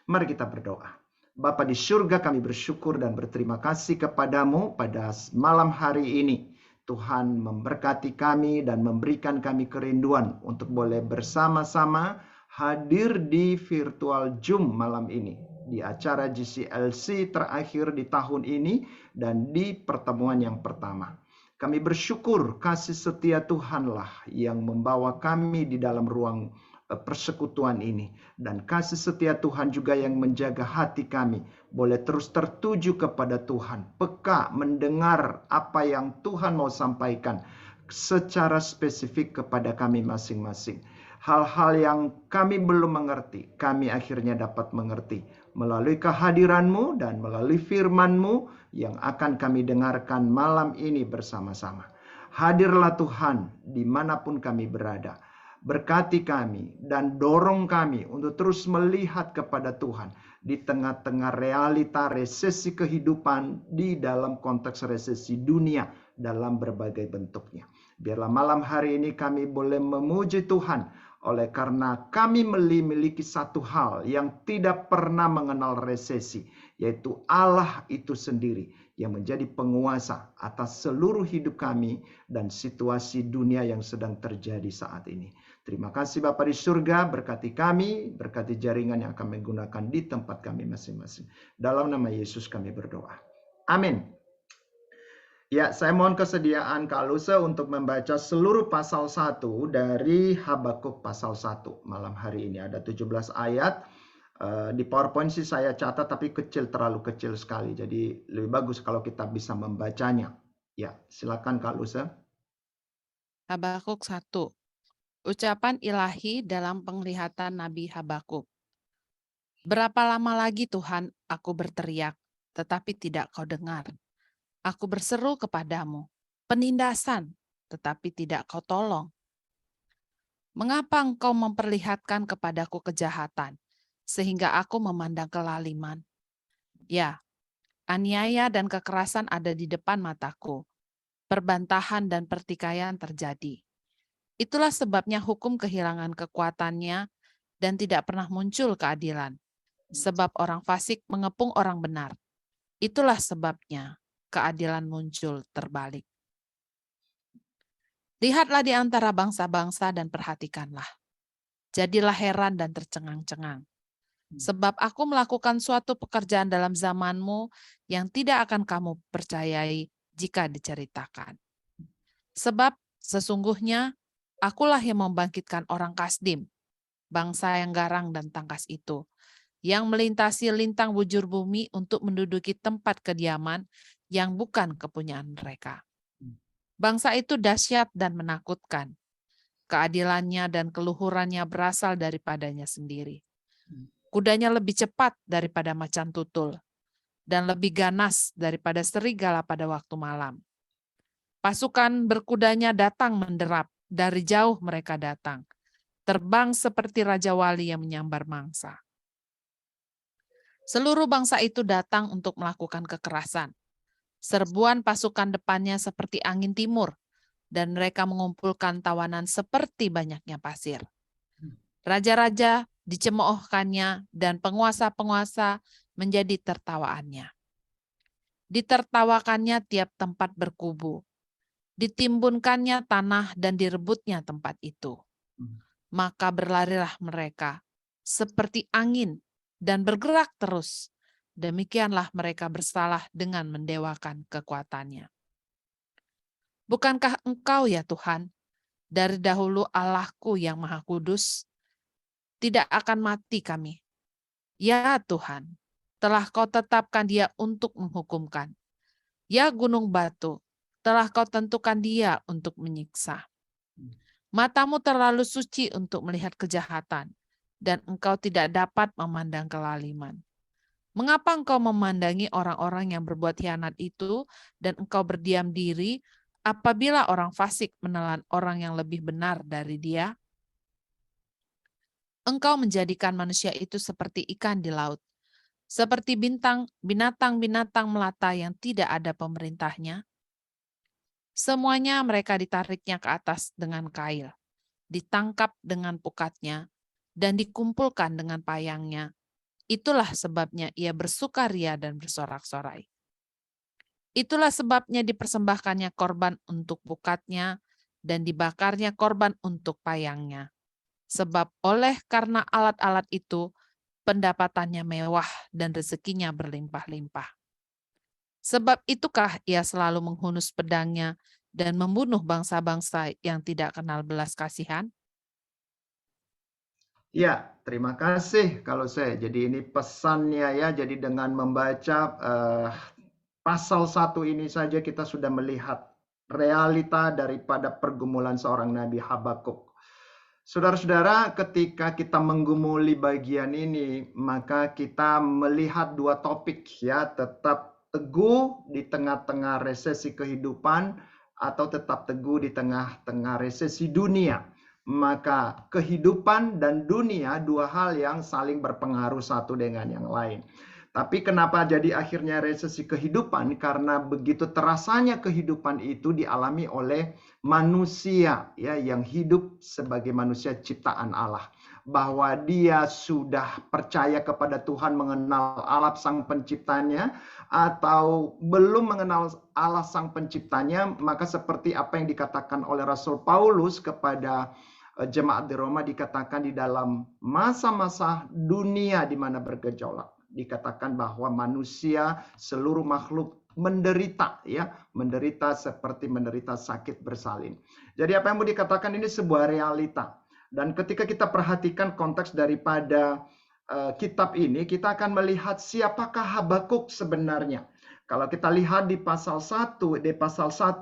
Mari kita berdoa. Bapa di surga, kami bersyukur dan berterima kasih kepadamu pada malam hari ini. Tuhan memberkati kami dan memberikan kami kerinduan untuk boleh bersama-sama hadir di virtual Zoom malam ini. Di acara GCLC terakhir di tahun ini dan di pertemuan yang pertama. Kami bersyukur kasih setia Tuhanlah yang membawa kami di dalam ruang persekutuan ini. Dan kasih setia Tuhan juga yang menjaga hati kami boleh terus tertuju kepada Tuhan. Peka mendengar apa yang Tuhan mau sampaikan secara spesifik kepada kami masing-masing. Hal-hal yang kami belum mengerti, kami akhirnya dapat mengerti melalui kehadiran-Mu dan melalui firman-Mu yang akan kami dengarkan malam ini bersama-sama. Hadirlah Tuhan dimanapun kami berada. Berkati kami dan dorong kami untuk terus melihat kepada Tuhan di tengah-tengah realita resesi kehidupan di dalam konteks resesi dunia dalam berbagai bentuknya. Biarlah malam hari ini kami boleh memuji Tuhan oleh karena kami memiliki satu hal yang tidak pernah mengenal resesi, yaitu Allah itu sendiri yang menjadi penguasa atas seluruh hidup kami dan situasi dunia yang sedang terjadi saat ini. Terima kasih Bapa di surga, berkati kami, berkati jaringan yang akan menggunakan di tempat kami masing-masing. Dalam nama Yesus kami berdoa. Amin. Ya, saya mohon kesediaan Kak Lusa untuk membaca seluruh pasal 1 dari Habakuk pasal 1 malam hari ini. Ada 17 ayat. Di PowerPoint sih saya catat tapi terlalu kecil sekali. Jadi lebih bagus kalau kita bisa membacanya. Ya, silakan Kak Lusa. Habakuk 1. Ucapan ilahi dalam penglihatan Nabi Habakuk. Berapa lama lagi Tuhan aku berteriak, tetapi tidak kau dengar. Aku berseru kepadamu, penindasan, tetapi tidak kau tolong. Mengapa engkau memperlihatkan kepadaku kejahatan, sehingga aku memandang kelaliman? Ya, aniaya dan kekerasan ada di depan mataku. Perbantahan dan pertikaian terjadi. Itulah sebabnya hukum kehilangan kekuatannya dan tidak pernah muncul keadilan. Sebab orang fasik mengepung orang benar. Itulah sebabnya keadilan muncul terbalik. Lihatlah di antara bangsa-bangsa dan perhatikanlah. Jadilah heran dan tercengang-cengang. Sebab aku melakukan suatu pekerjaan dalam zamanmu yang tidak akan kamu percayai jika diceritakan. Sebab sesungguhnya akulah yang membangkitkan orang Kasdim, bangsa yang garang dan tangkas itu, yang melintasi lintang bujur bumi untuk menduduki tempat kediaman yang bukan kepunyaan mereka. Bangsa itu dahsyat dan menakutkan. Keadilannya dan keluhurannya berasal daripadanya sendiri. Kudanya lebih cepat daripada macan tutul, dan lebih ganas daripada serigala pada waktu malam. Pasukan berkudanya datang menderap, dari jauh mereka datang, terbang seperti Raja Wali yang menyambar mangsa. Seluruh bangsa itu datang untuk melakukan kekerasan. Serbuan pasukan depannya seperti angin timur, dan mereka mengumpulkan tawanan seperti banyaknya pasir. Raja-raja dicemoohkannya, dan penguasa-penguasa menjadi tertawaannya. Ditertawakannya tiap tempat berkubu. Ditimbunkannya tanah dan direbutnya tempat itu. Maka berlarilah mereka seperti angin dan bergerak terus. Demikianlah mereka bersalah dengan mendewakan kekuatannya. Bukankah Engkau ya Tuhan, dari dahulu Allahku yang Maha Kudus? Tidak akan mati kami. Ya Tuhan, telah Kau tetapkan Dia untuk menghukumkan. Ya gunung batu, telah Kau tentukan Dia untuk menyiksa. Matamu terlalu suci untuk melihat kejahatan, dan Engkau tidak dapat memandang kelaliman. Mengapa Engkau memandangi orang-orang yang berbuat khianat itu, dan Engkau berdiam diri apabila orang fasik menelan orang yang lebih benar dari dia? Engkau menjadikan manusia itu seperti ikan di laut, seperti binatang-binatang melata yang tidak ada pemerintahnya. Semuanya mereka ditariknya ke atas dengan kail, ditangkap dengan pukatnya, dan dikumpulkan dengan payangnya. Itulah sebabnya ia bersukaria dan bersorak-sorai. Itulah sebabnya dipersembahkannya korban untuk bukatnya dan dibakarnya korban untuk payangnya. Sebab karena alat-alat itu, pendapatannya mewah dan rezekinya berlimpah-limpah. Sebab itukah ia selalu menghunus pedangnya dan membunuh bangsa-bangsa yang tidak kenal belas kasihan? Ya, terima kasih kalau saya. Jadi ini pesannya ya. Jadi dengan membaca pasal 1 ini saja kita sudah melihat realita daripada pergumulan seorang Nabi Habakuk. Saudara-saudara, ketika kita menggumuli bagian ini, maka kita melihat dua topik ya, tetap teguh di tengah-tengah resesi kehidupan atau tetap teguh di tengah-tengah resesi dunia. Maka kehidupan dan dunia dua hal yang saling berpengaruh satu dengan yang lain. Tapi kenapa jadi akhirnya resesi kehidupan? Karena begitu terasanya kehidupan itu dialami oleh manusia ya yang hidup sebagai manusia ciptaan Allah, bahwa dia sudah percaya kepada Tuhan, mengenal Allah sang penciptanya, atau belum mengenal Allah sang penciptanya, maka seperti apa yang dikatakan oleh Rasul Paulus kepada jemaat di Roma, dikatakan di dalam masa-masa dunia di mana bergejolak, dikatakan bahwa manusia, seluruh makhluk menderita ya, menderita seperti menderita sakit bersalin. Jadi apa yang mau dikatakan ini sebuah realita. Dan ketika kita perhatikan konteks daripada kitab ini, kita akan melihat siapakah Habakuk sebenarnya. Kalau kita lihat di pasal 1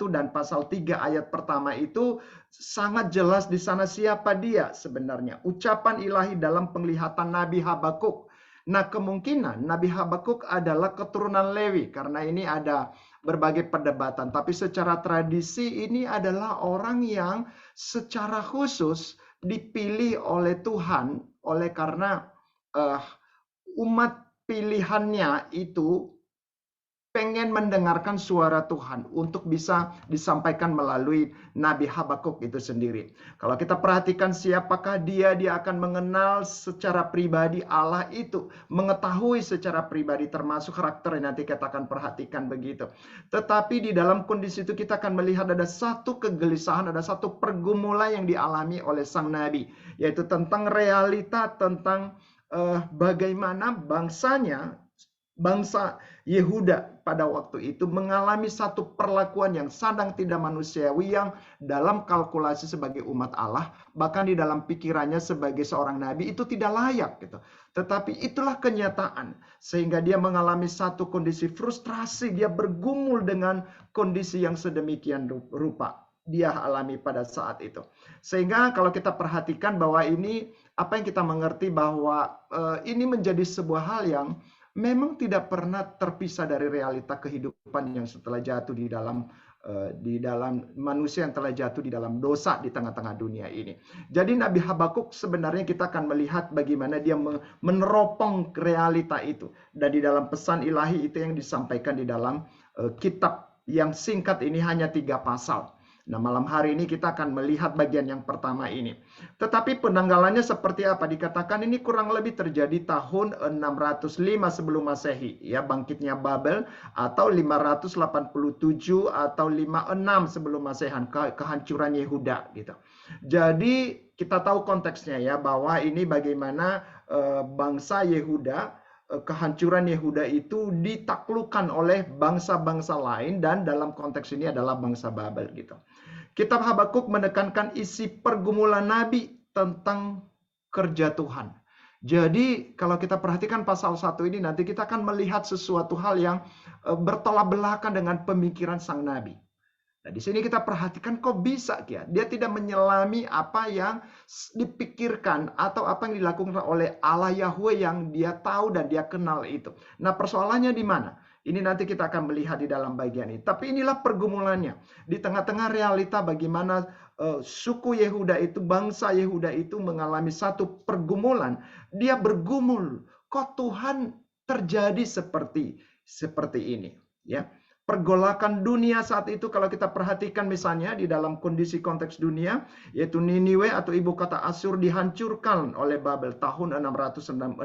dan pasal 3 ayat pertama itu sangat jelas di sana siapa dia sebenarnya. Ucapan ilahi dalam penglihatan Nabi Habakuk. Nah, kemungkinan Nabi Habakuk adalah keturunan Lewi, karena ini ada berbagai perdebatan. Tapi secara tradisi ini adalah orang yang secara khusus dipilih oleh Tuhan, oleh karena umat pilihannya itu pengen mendengarkan suara Tuhan untuk bisa disampaikan melalui Nabi Habakuk itu sendiri. Kalau kita perhatikan siapakah dia akan mengenal secara pribadi Allah itu, mengetahui secara pribadi termasuk karakter yang nanti kita akan perhatikan begitu. Tetapi di dalam kondisi itu kita akan melihat ada satu kegelisahan, ada satu pergumulan yang dialami oleh sang Nabi, yaitu tentang realita, tentang bagaimana bangsa Yehuda pada waktu itu mengalami satu perlakuan yang sadang tidak manusiawi, yang dalam kalkulasi sebagai umat Allah, bahkan di dalam pikirannya sebagai seorang nabi itu tidak layak gitu. Tetapi itulah kenyataan, sehingga dia mengalami satu kondisi frustrasi, dia bergumul dengan kondisi yang sedemikian rupa dia alami pada saat itu. Sehingga kalau kita perhatikan bahwa ini, apa yang kita mengerti bahwa ini menjadi sebuah hal yang memang tidak pernah terpisah dari realita kehidupan yang setelah jatuh di dalam manusia yang telah jatuh di dalam dosa di tengah-tengah dunia ini. Jadi Nabi Habakuk sebenarnya kita akan melihat bagaimana dia meneropong realita itu. Dan di dalam pesan ilahi itu yang disampaikan di dalam kitab yang singkat ini hanya 3 pasal. Nah, malam hari ini kita akan melihat bagian yang pertama ini. Tetapi penanggalannya seperti apa? Dikatakan ini kurang lebih terjadi tahun 605 sebelum Masehi, ya, bangkitnya Babel, atau 587 atau 56 sebelum Masehan, kehancuran Yehuda gitu. Jadi kita tahu konteksnya ya, bahwa ini bagaimana bangsa Yehuda, kehancuran Yehuda itu ditaklukkan oleh bangsa-bangsa lain, dan dalam konteks ini adalah bangsa Babel gitu. Kitab Habakuk menekankan isi pergumulan Nabi tentang kerja Tuhan. Jadi kalau kita perhatikan pasal 1 ini, nanti kita akan melihat sesuatu hal yang bertolak belakang dengan pemikiran sang Nabi. Nah, di sini kita perhatikan kok bisa ya, dia tidak menyelami apa yang dipikirkan atau apa yang dilakukan oleh Allah Yahweh yang dia tahu dan dia kenal itu. Nah, persoalannya di mana? Ini nanti kita akan melihat di dalam bagian ini. Tapi inilah pergumulannya. Di tengah-tengah realita bagaimana suku Yehuda itu, bangsa Yehuda itu mengalami satu pergumulan. Dia bergumul, kok Tuhan terjadi seperti ini, ya. pergolakan dunia saat itu kalau kita perhatikan misalnya di dalam kondisi konteks dunia, yaitu Niniwe atau ibu kota Asyur dihancurkan oleh Babel tahun 612.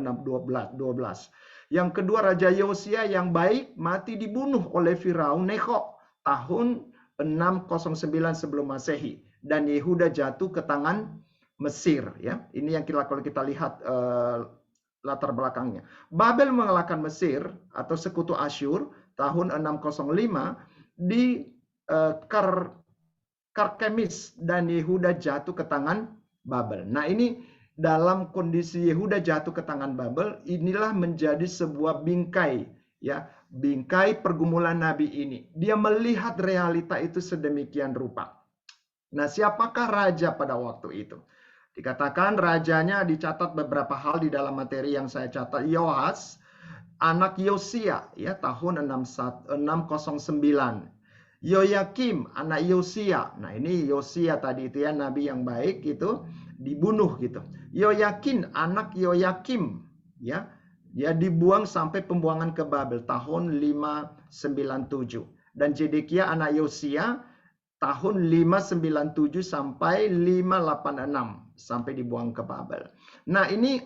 Yang kedua, Raja Yosia yang baik mati dibunuh oleh Firaun Neko tahun 609 sebelum Masehi, dan Yehuda jatuh ke tangan Mesir. Ya, ini yang kalau kita lihat latar belakangnya. Babel mengalahkan Mesir atau sekutu Asyur tahun 605 di Karkemis, dan Yehuda jatuh ke tangan Babel. Nah, ini dalam kondisi Yehuda jatuh ke tangan Babel, inilah menjadi sebuah bingkai, ya, bingkai pergumulan nabi ini. Dia melihat realita itu sedemikian rupa. Nah, siapakah raja pada waktu itu? Dikatakan rajanya, dicatat beberapa hal di dalam materi yang saya catat. Yoas, anak Yosia, ya, tahun 609. Yoyakim, anak Yosia. Nah, ini Yosia tadi itu ya, nabi yang baik itu dibunuh gitu. Yoyakin, anak Yoyakim, ya, dia dibuang sampai pembuangan ke Babel tahun 597. Dan Zedekia anak Yosia tahun 597 sampai 586 sampai dibuang ke Babel. Nah, ini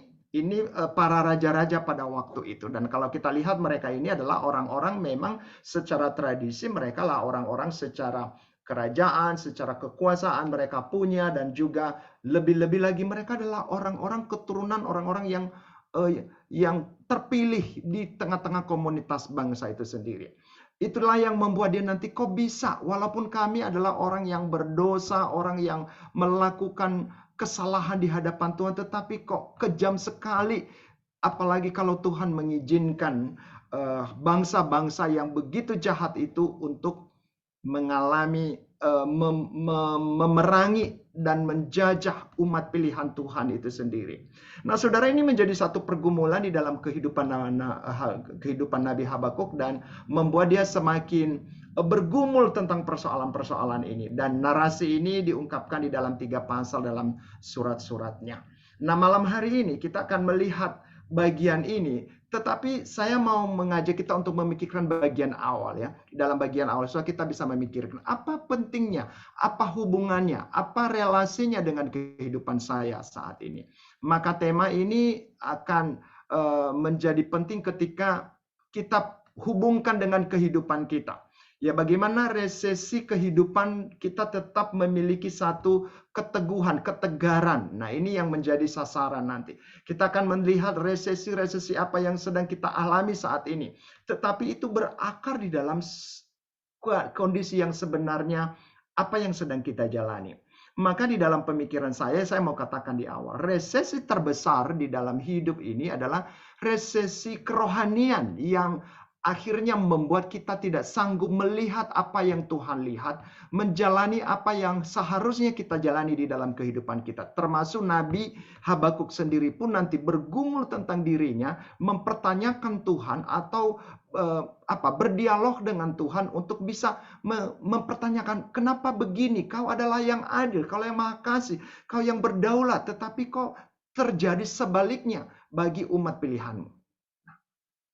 para raja-raja pada waktu itu. Dan kalau kita lihat mereka ini adalah orang-orang memang secara tradisi mereka lah orang-orang secara kerajaan, secara kekuasaan mereka punya, dan juga lebih-lebih lagi mereka adalah orang-orang keturunan orang-orang yang terpilih di tengah-tengah komunitas bangsa itu sendiri. Itulah yang membuat dia nanti, kok bisa walaupun kami adalah orang yang berdosa, orang yang melakukan kesalahan di hadapan Tuhan, tetapi kok kejam sekali. Apalagi kalau Tuhan mengizinkan bangsa-bangsa yang begitu jahat itu untuk mengalami memerangi dan menjajah umat pilihan Tuhan itu sendiri. Nah, saudara, ini menjadi satu pergumulan di dalam kehidupan Nabi Habakuk, dan membuat dia semakin bergumul tentang persoalan-persoalan ini. Dan narasi ini diungkapkan di dalam 3 pasal dalam surat-suratnya. Nah, malam hari ini kita akan melihat bagian ini, tetapi saya mau mengajak kita untuk memikirkan bagian awal, ya. Dalam bagian awal, so kita bisa memikirkan apa pentingnya, apa hubungannya, apa relasinya dengan kehidupan saya saat ini. Maka tema ini akan menjadi penting ketika kita hubungkan dengan kehidupan kita. Ya, bagaimana resesi kehidupan kita tetap memiliki satu keteguhan, ketegaran. Nah, ini yang menjadi sasaran nanti. Kita akan melihat resesi-resesi apa yang sedang kita alami saat ini. Tetapi itu berakar di dalam kondisi yang sebenarnya apa yang sedang kita jalani. Maka di dalam pemikiran saya mau katakan di awal, resesi terbesar di dalam hidup ini adalah resesi kerohanian yang akhirnya membuat kita tidak sanggup melihat apa yang Tuhan lihat, menjalani apa yang seharusnya kita jalani di dalam kehidupan kita. Termasuk Nabi Habakuk sendiri pun nanti bergumul tentang dirinya, mempertanyakan Tuhan atau berdialog dengan Tuhan untuk bisa mempertanyakan, kenapa begini? Kau adalah yang adil, kau yang maha kasih, kau yang berdaulat, tetapi kok terjadi sebaliknya bagi umat pilihanmu.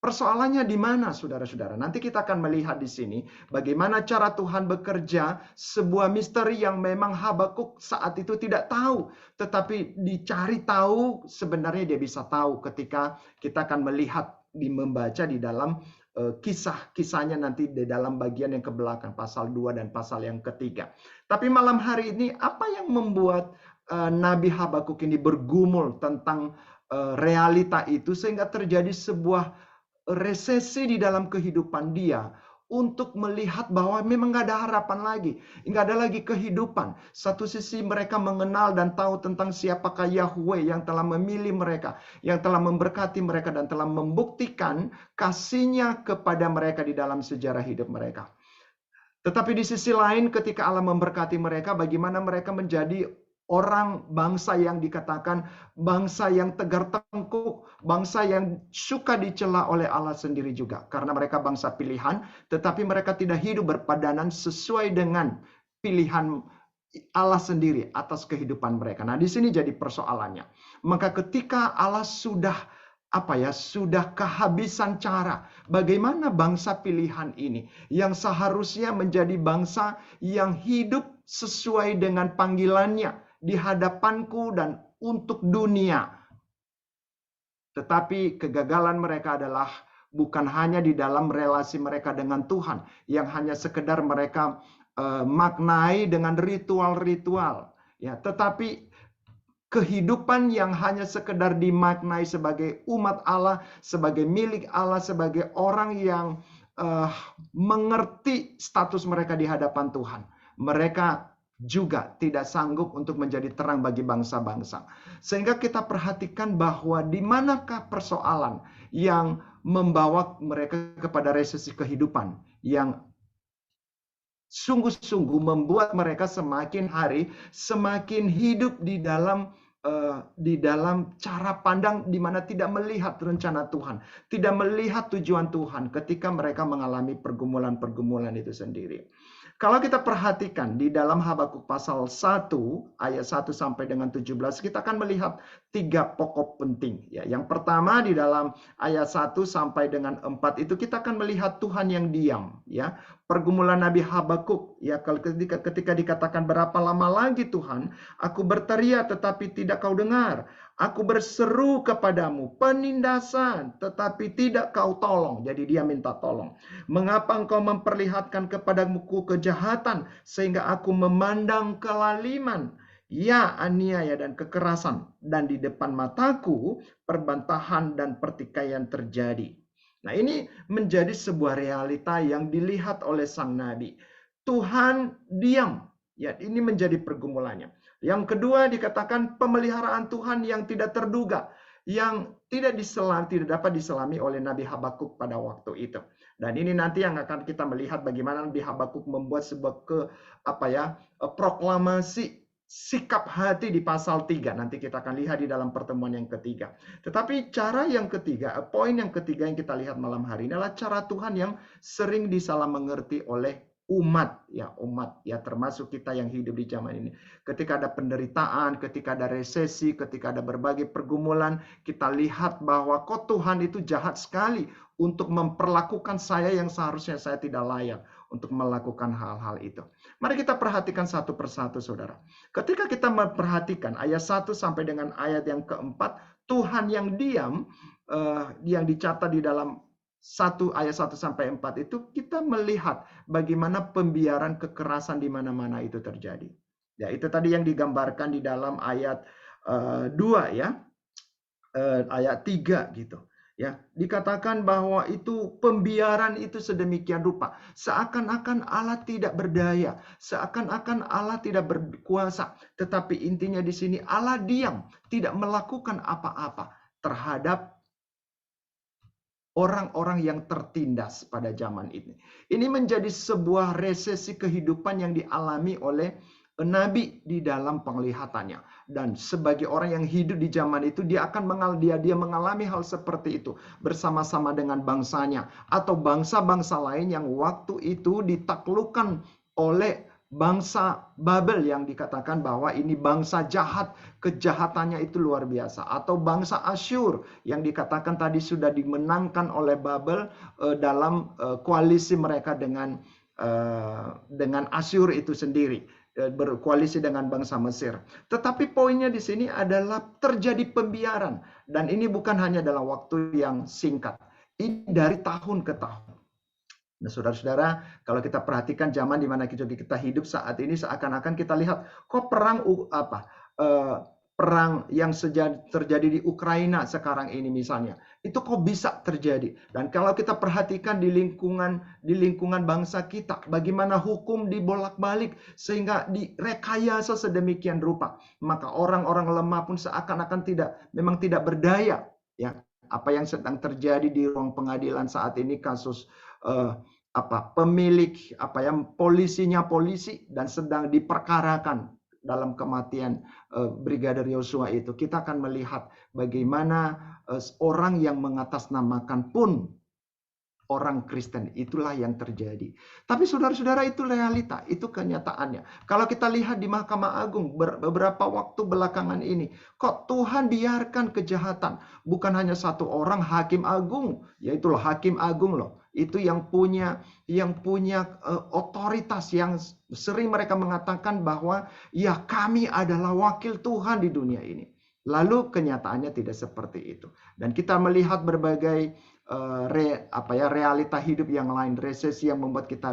Persoalannya di mana, saudara-saudara? Nanti kita akan melihat di sini bagaimana cara Tuhan bekerja, sebuah misteri yang memang Habakuk saat itu tidak tahu, tetapi dicari tahu, sebenarnya dia bisa tahu ketika kita akan melihat, membaca di dalam kisah-kisahnya nanti di dalam bagian yang ke belakang, pasal 2 dan pasal yang ketiga. Tapi malam hari ini, apa yang membuat Nabi Habakuk ini bergumul tentang realita itu sehingga terjadi sebuah resesi di dalam kehidupan dia untuk melihat bahwa memang nggak ada harapan lagi, nggak ada lagi kehidupan. Satu sisi mereka mengenal dan tahu tentang siapakah Yahweh yang telah memilih mereka, yang telah memberkati mereka dan telah membuktikan kasih-Nya kepada mereka di dalam sejarah hidup mereka. Tetapi di sisi lain ketika Allah memberkati mereka, bagaimana mereka menjadi orang bangsa yang dikatakan bangsa yang tegar tengkuk, bangsa yang suka dicela oleh Allah sendiri juga. Karena mereka bangsa pilihan, tetapi mereka tidak hidup berpadanan sesuai dengan pilihan Allah sendiri atas kehidupan mereka. Nah, di sini jadi persoalannya. Maka ketika Allah sudah sudah kehabisan cara. Bagaimana bangsa pilihan ini yang seharusnya menjadi bangsa yang hidup sesuai dengan panggilannya di hadapanku dan untuk dunia. Tetapi kegagalan mereka adalah bukan hanya di dalam relasi mereka dengan Tuhan, yang hanya sekedar mereka maknai dengan ritual-ritual, ya, tetapi kehidupan yang hanya sekedar dimaknai sebagai umat Allah, sebagai milik Allah, sebagai orang yang mengerti status mereka di hadapan Tuhan. Mereka juga tidak sanggup untuk menjadi terang bagi bangsa-bangsa. Sehingga kita perhatikan bahwa di manakah persoalan yang membawa mereka kepada resesi kehidupan yang sungguh-sungguh membuat mereka semakin hari semakin hidup di dalam cara pandang di mana tidak melihat rencana Tuhan, tidak melihat tujuan Tuhan ketika mereka mengalami pergumulan-pergumulan itu sendiri. Kalau kita perhatikan di dalam Habakuk pasal 1 ayat 1 sampai dengan 17, kita akan melihat 3 pokok penting. Ya, yang pertama di dalam ayat 1 sampai dengan 4 itu kita akan melihat Tuhan yang diam. Ya, pergumulan Nabi Habakuk. Ya, ketika dikatakan berapa lama lagi Tuhan, aku berteriak tetapi tidak kau dengar. Aku berseru kepadamu penindasan tetapi tidak kau tolong. Jadi dia minta tolong. Mengapa engkau memperlihatkan kepadamu kejahatan sehingga aku memandang kelaliman? Ya, aniaya dan kekerasan, dan di depan mataku perbantahan dan pertikaian terjadi. Nah, ini menjadi sebuah realita yang dilihat oleh sang nabi. Tuhan diam. Ya, ini menjadi pergumulannya. Yang kedua dikatakan pemeliharaan Tuhan yang tidak terduga, yang tidak dapat diselami oleh Nabi Habakuk pada waktu itu. Dan ini nanti yang akan kita melihat bagaimana Nabi Habakuk membuat sebuah proklamasi sikap hati di pasal 3. Nanti kita akan lihat di dalam pertemuan yang ketiga. Tetapi cara yang ketiga, poin yang ketiga yang kita lihat malam hari ini adalah cara Tuhan yang sering disalah mengerti oleh umat ya, termasuk kita yang hidup di zaman ini. Ketika ada penderitaan, ketika ada resesi, ketika ada berbagai pergumulan, kita lihat bahwa kok Tuhan itu jahat sekali untuk memperlakukan saya yang seharusnya saya tidak layak untuk melakukan hal-hal itu. Mari kita perhatikan satu persatu, saudara. Ketika kita memperhatikan ayat 1 sampai dengan ayat yang keempat, Tuhan yang diam, yang dicatat di dalam ayat 1 sampai 4 itu, kita melihat bagaimana pembiaran kekerasan di mana-mana itu terjadi. Ya, itu tadi yang digambarkan di dalam ayat 2 ya. Ayat 3 gitu. Ya, dikatakan bahwa itu pembiaran itu sedemikian rupa, seakan-akan Allah tidak berdaya, seakan-akan Allah tidak berkuasa, tetapi intinya di sini Allah diam, tidak melakukan apa-apa terhadap orang-orang yang tertindas pada zaman ini. Ini menjadi sebuah resesi kehidupan yang dialami oleh Nabi di dalam penglihatannya. Dan sebagai orang yang hidup di zaman itu, dia mengalami hal seperti itu bersama-sama dengan bangsanya atau bangsa-bangsa lain yang waktu itu ditaklukkan oleh bangsa Babel, yang dikatakan bahwa ini bangsa jahat, kejahatannya itu luar biasa. Atau bangsa Asyur yang dikatakan tadi sudah dimenangkan oleh Babel dalam koalisi mereka dengan Asyur itu sendiri, berkoalisi dengan bangsa Mesir. Tetapi poinnya di sini adalah terjadi pembiaran, dan ini bukan hanya dalam waktu yang singkat, ini dari tahun ke tahun. Nah, saudara-saudara, kalau kita perhatikan zaman di mana kita hidup saat ini, seakan-akan kita lihat kok perang yang terjadi di Ukraina sekarang ini misalnya, itu kok bisa terjadi. Dan kalau kita perhatikan di lingkungan bangsa kita, bagaimana hukum dibolak-balik sehingga direkayasa sedemikian rupa, maka orang-orang lemah pun seakan-akan memang tidak berdaya. Ya, apa yang sedang terjadi di ruang pengadilan saat ini, kasus polisinya polisi dan sedang diperkarakan dalam kematian Brigadir Yosua itu, kita akan melihat bagaimana orang yang mengatasnamakan pun orang Kristen. Itulah yang terjadi. Tapi saudara-saudara, itu realita, itu kenyataannya. Kalau kita lihat di Mahkamah Agung beberapa waktu belakangan ini, kok Tuhan biarkan kejahatan. Bukan hanya satu orang hakim agung, yaitulah hakim agung loh. Itu yang punya otoritas, yang sering mereka mengatakan bahwa ya kami adalah wakil Tuhan di dunia ini. Lalu kenyataannya tidak seperti itu. Dan kita melihat berbagai realita hidup yang lain, resesi yang membuat kita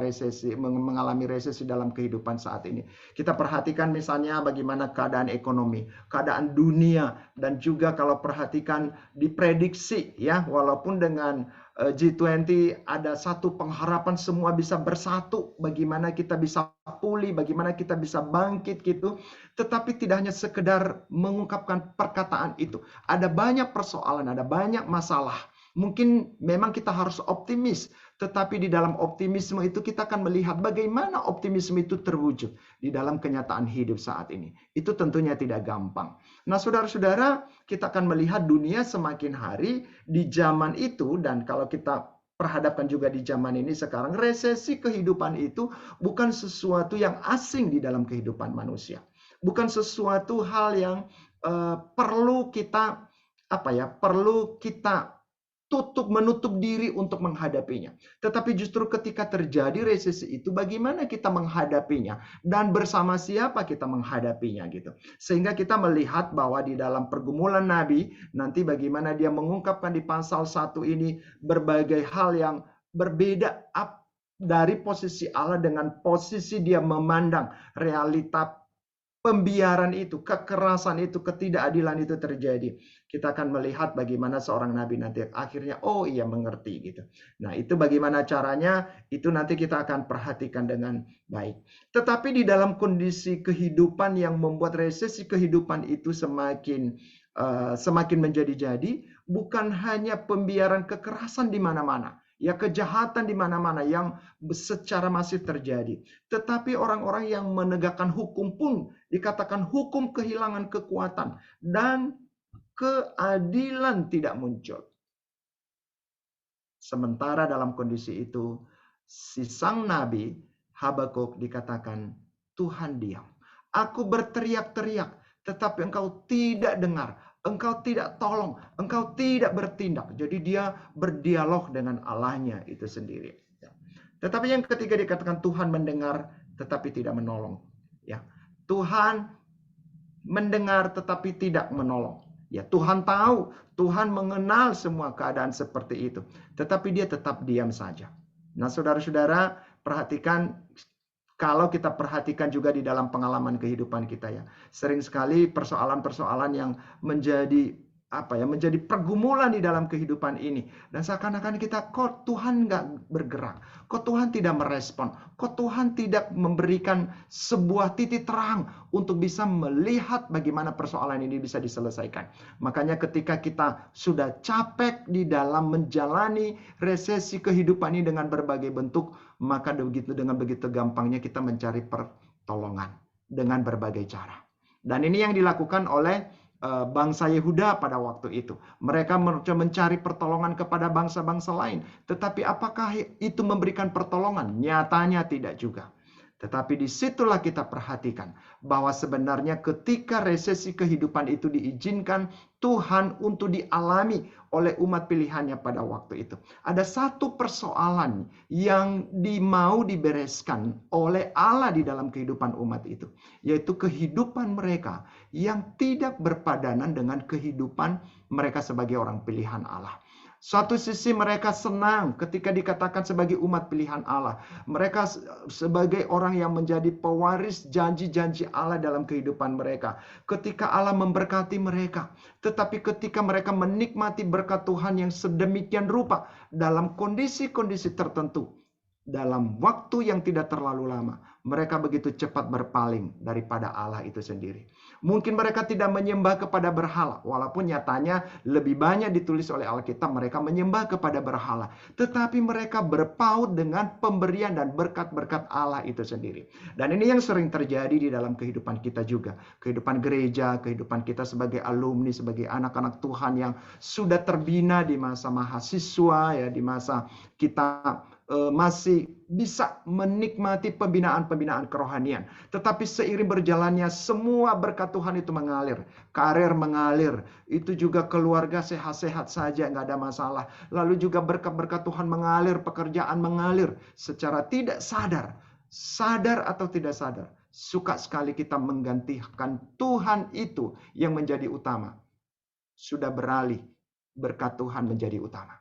mengalami resesi dalam kehidupan saat ini. Kita perhatikan misalnya bagaimana keadaan ekonomi, keadaan dunia, dan juga kalau perhatikan diprediksi ya, walaupun dengan G20 ada satu pengharapan semua bisa bersatu, bagaimana kita bisa pulih, bagaimana kita bisa bangkit gitu. Tetapi tidak hanya sekedar mengungkapkan perkataan itu. Ada banyak persoalan, ada banyak masalah. Mungkin memang kita harus optimis, tetapi di dalam optimisme itu kita akan melihat bagaimana optimisme itu terwujud di dalam kenyataan hidup saat ini. Itu tentunya tidak gampang. Nah, saudara-saudara, kita akan melihat dunia semakin hari di zaman itu, dan kalau kita perhadapkan juga di zaman ini sekarang, resesi kehidupan itu bukan sesuatu yang asing di dalam kehidupan manusia. Bukan sesuatu hal yang perlu kita menutup diri untuk menghadapinya. Tetapi justru ketika terjadi resesi itu, bagaimana kita menghadapinya dan bersama siapa kita menghadapinya gitu. Sehingga kita melihat bahwa di dalam pergumulan Nabi, nanti bagaimana dia mengungkapkan di pasal 1 ini berbagai hal yang berbeda dari posisi Allah dengan posisi dia memandang realita pembiaran itu, kekerasan itu, ketidakadilan itu terjadi. Kita akan melihat bagaimana seorang nabi nanti akhirnya mengerti gitu. Nah, itu bagaimana caranya, itu nanti kita akan perhatikan dengan baik. Tetapi di dalam kondisi kehidupan yang membuat resesi kehidupan itu semakin menjadi-jadi, bukan hanya pembiaran kekerasan di mana-mana, ya kejahatan di mana-mana yang secara masif terjadi. Tetapi orang-orang yang menegakkan hukum pun dikatakan hukum kehilangan kekuatan dan keadilan tidak muncul. Sementara dalam kondisi itu, si sang nabi Habakuk dikatakan, Tuhan diam. Aku berteriak-teriak, tetapi engkau tidak dengar. Engkau tidak tolong, engkau tidak bertindak. Jadi dia berdialog dengan Allahnya itu sendiri. Tetapi yang ketiga dikatakan Tuhan mendengar tetapi tidak menolong. Ya, Tuhan mendengar tetapi tidak menolong. Ya, Tuhan tahu, Tuhan mengenal semua keadaan seperti itu. Tetapi dia tetap diam saja. Nah, saudara-saudara, perhatikan, kalau kita perhatikan juga di dalam pengalaman kehidupan kita ya. Sering sekali persoalan-persoalan yang menjadi pergumulan di dalam kehidupan ini. Dan seakan-akan kita, kok Tuhan nggak bergerak? Kok Tuhan tidak merespon? Kok Tuhan tidak memberikan sebuah titik terang untuk bisa melihat bagaimana persoalan ini bisa diselesaikan? Makanya ketika kita sudah capek di dalam menjalani resesi kehidupan ini dengan berbagai bentuk, maka dengan begitu gampangnya kita mencari pertolongan dengan berbagai cara. Dan ini yang dilakukan oleh bangsa Yehuda pada waktu itu. Mereka mencari pertolongan kepada bangsa-bangsa lain. Tetapi apakah itu memberikan pertolongan? Nyatanya tidak juga. Tetapi disitulah kita perhatikan bahwa sebenarnya ketika resesi kehidupan itu diizinkan Tuhan untuk dialami oleh umat pilihannya pada waktu itu. Ada satu persoalan yang mau dibereskan oleh Allah di dalam kehidupan umat itu. Yaitu kehidupan mereka yang tidak berpadanan dengan kehidupan mereka sebagai orang pilihan Allah. Suatu sisi mereka senang ketika dikatakan sebagai umat pilihan Allah. Mereka sebagai orang yang menjadi pewaris janji-janji Allah dalam kehidupan mereka. Ketika Allah memberkati mereka. Tetapi ketika mereka menikmati berkat Tuhan yang sedemikian rupa dalam kondisi-kondisi tertentu. dalam waktu yang tidak terlalu lama, mereka begitu cepat berpaling daripada Allah itu sendiri. Mungkin mereka tidak menyembah kepada berhala, walaupun nyatanya lebih banyak ditulis oleh Alkitab mereka menyembah kepada berhala. Tetapi mereka berpaut dengan pemberian dan berkat-berkat Allah itu sendiri. Dan ini yang sering terjadi di dalam kehidupan kita juga. Kehidupan gereja, kehidupan kita sebagai alumni, sebagai anak-anak Tuhan yang sudah terbina di masa mahasiswa, ya, di masa kita masih bisa menikmati pembinaan-pembinaan kerohanian. Tetapi seiring berjalannya semua berkat Tuhan itu mengalir. Karir mengalir. Itu juga keluarga sehat-sehat saja, nggak ada masalah. Lalu juga berkat-berkat Tuhan mengalir, pekerjaan mengalir. Secara tidak sadar, sadar atau tidak sadar, suka sekali kita menggantikan Tuhan itu yang menjadi utama. Sudah beralih, berkat Tuhan menjadi utama.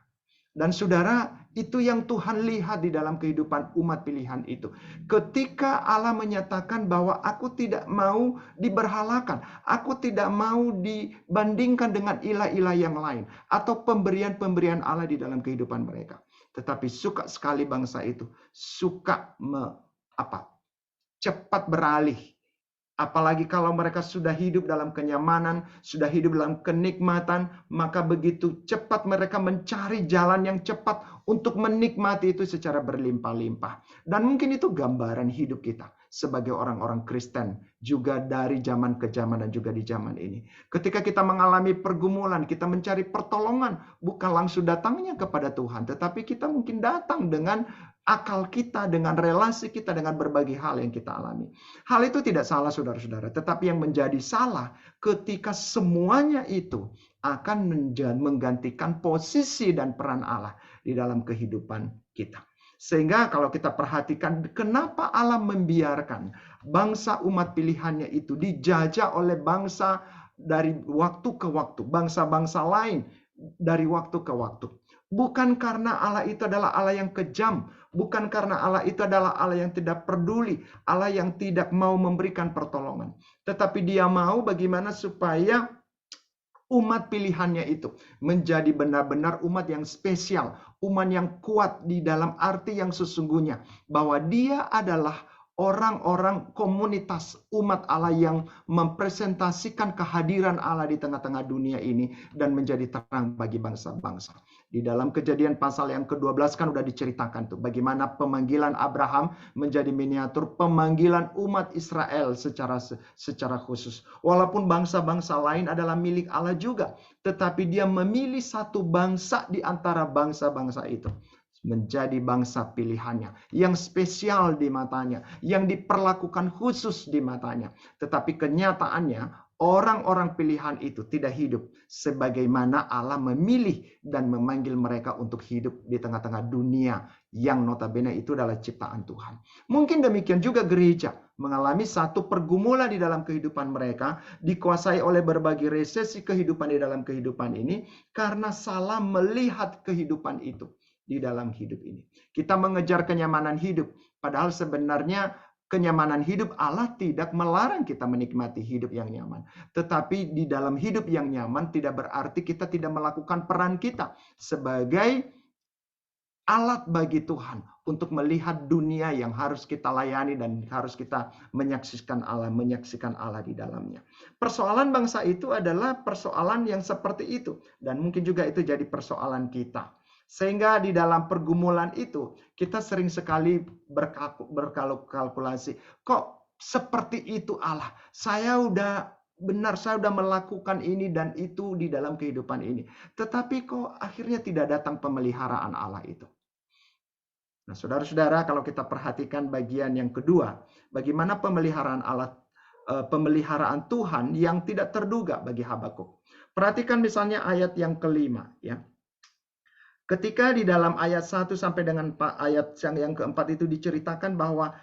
Dan saudara, itu yang Tuhan lihat di dalam kehidupan umat pilihan itu. Ketika Allah menyatakan bahwa aku tidak mau diberhalakan, aku tidak mau dibandingkan dengan ilah-ilah yang lain, atau pemberian-pemberian Allah di dalam kehidupan mereka. Tetapi suka sekali bangsa itu, suka cepat beralih. Apalagi kalau mereka sudah hidup dalam kenyamanan, sudah hidup dalam kenikmatan, maka begitu cepat mereka mencari jalan yang cepat untuk menikmati itu secara berlimpah-limpah. Dan mungkin itu gambaran hidup kita sebagai orang-orang Kristen, juga dari zaman ke zaman dan juga di zaman ini. Ketika kita mengalami pergumulan, kita mencari pertolongan, bukan langsung datangnya kepada Tuhan, tetapi kita mungkin datang dengan akal kita, dengan relasi kita, dengan berbagai hal yang kita alami. Hal itu tidak salah, saudara-saudara. Tetapi yang menjadi salah ketika semuanya itu akan menggantikan posisi dan peran Allah di dalam kehidupan kita. Sehingga kalau kita perhatikan kenapa Allah membiarkan bangsa umat pilihannya itu dijajah oleh bangsa dari waktu ke waktu, bangsa-bangsa lain dari waktu ke waktu. Bukan karena Allah itu adalah Allah yang kejam, bukan karena Allah itu adalah Allah yang tidak peduli, Allah yang tidak mau memberikan pertolongan. Tetapi Dia mau bagaimana supaya umat pilihannya itu menjadi benar-benar umat yang spesial, umat yang kuat di dalam arti yang sesungguhnya, bahwa Dia adalah orang-orang komunitas umat Allah yang mempresentasikan kehadiran Allah di tengah-tengah dunia ini dan menjadi terang bagi bangsa-bangsa. Di dalam Kejadian pasal yang ke-12 kan udah diceritakan tuh bagaimana pemanggilan Abraham menjadi miniatur pemanggilan umat Israel secara khusus. Walaupun bangsa-bangsa lain adalah milik Allah juga, tetapi Dia memilih satu bangsa di antara bangsa-bangsa itu menjadi bangsa pilihannya, yang spesial di matanya, yang diperlakukan khusus di matanya. Tetapi kenyataannya, orang-orang pilihan itu tidak hidup sebagaimana Allah memilih dan memanggil mereka untuk hidup di tengah-tengah dunia yang notabene itu adalah ciptaan Tuhan. Mungkin demikian juga gereja mengalami satu pergumulan di dalam kehidupan mereka, dikuasai oleh berbagai resesi kehidupan di dalam kehidupan ini, karena salah melihat kehidupan itu di dalam hidup ini. Kita mengejar kenyamanan hidup, padahal sebenarnya kenyamanan hidup Allah tidak melarang kita menikmati hidup yang nyaman. Tetapi di dalam hidup yang nyaman tidak berarti kita tidak melakukan peran kita sebagai alat bagi Tuhan untuk melihat dunia yang harus kita layani dan harus kita menyaksikan Allah di dalamnya. Persoalan bangsa itu adalah persoalan yang seperti itu, dan mungkin juga itu jadi persoalan kita. Sehingga di dalam pergumulan itu kita sering sekali berkalkulasi, kok seperti itu Allah? Saya udah melakukan ini dan itu di dalam kehidupan ini. Tetapi kok akhirnya tidak datang pemeliharaan Allah itu. Nah, saudara-saudara, kalau kita perhatikan bagian yang kedua, bagaimana pemeliharaan Allah, pemeliharaan Tuhan yang tidak terduga bagi Habakuk. Perhatikan misalnya ayat yang kelima, ya. Ketika di dalam ayat 1 sampai dengan ayat yang keempat itu diceritakan bahwa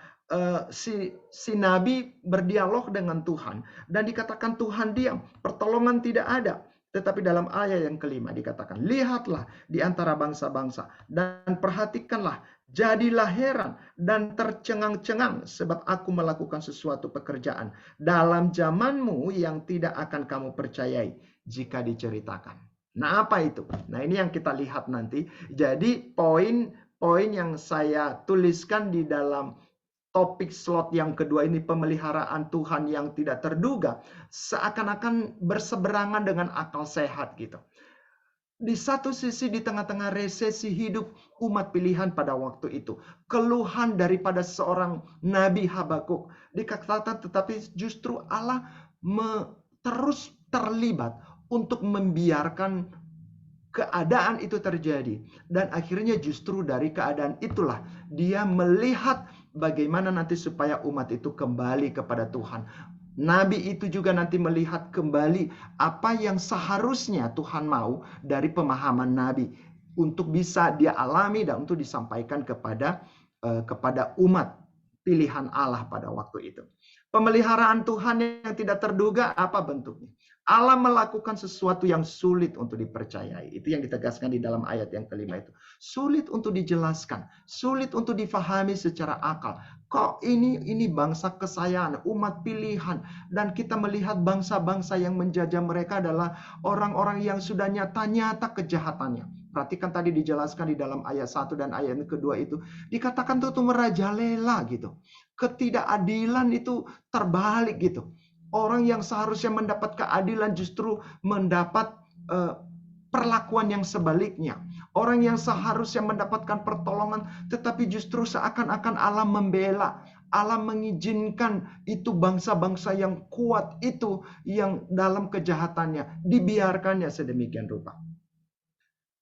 si nabi berdialog dengan Tuhan dan dikatakan Tuhan diam, pertolongan tidak ada. Tetapi dalam ayat yang kelima dikatakan, lihatlah di antara bangsa-bangsa dan perhatikanlah, jadilah heran dan tercengang-cengang sebab aku melakukan sesuatu pekerjaan dalam zamanmu yang tidak akan kamu percayai jika diceritakan. Nah, apa itu? Nah, ini yang kita lihat nanti. Jadi poin poin yang saya tuliskan di dalam topik slot yang kedua ini, pemeliharaan Tuhan yang tidak terduga, seakan-akan berseberangan dengan akal sehat gitu. Di satu sisi, di tengah-tengah resesi hidup umat pilihan pada waktu itu, keluhan daripada seorang Nabi Habakuk dikatakan, tetapi justru Allah terus terlibat untuk membiarkan keadaan itu terjadi. Dan akhirnya justru dari keadaan itulah dia melihat bagaimana nanti supaya umat itu kembali kepada Tuhan. Nabi itu juga nanti melihat kembali apa yang seharusnya Tuhan mau dari pemahaman Nabi untuk bisa dia alami dan untuk disampaikan kepada umat pilihan Allah pada waktu itu. Pemeliharaan Tuhan yang tidak terduga apa bentuknya? Allah melakukan sesuatu yang sulit untuk dipercayai. Itu yang ditegaskan di dalam ayat yang kelima itu. Sulit untuk dijelaskan, sulit untuk difahami secara akal. Kok ini bangsa kesayangan, umat pilihan, dan kita melihat bangsa-bangsa yang menjajah mereka adalah orang-orang yang sudah nyata-nyata kejahatannya. Perhatikan tadi dijelaskan di dalam ayat 1 dan ayat kedua itu, dikatakan itu merajalela gitu. Ketidakadilan itu terbalik gitu. Orang yang seharusnya mendapat keadilan justru mendapat perlakuan yang sebaliknya. Orang yang seharusnya mendapatkan pertolongan, tetapi justru seakan-akan Allah membela. Allah mengizinkan itu bangsa-bangsa yang kuat itu, yang dalam kejahatannya, dibiarkannya sedemikian rupa.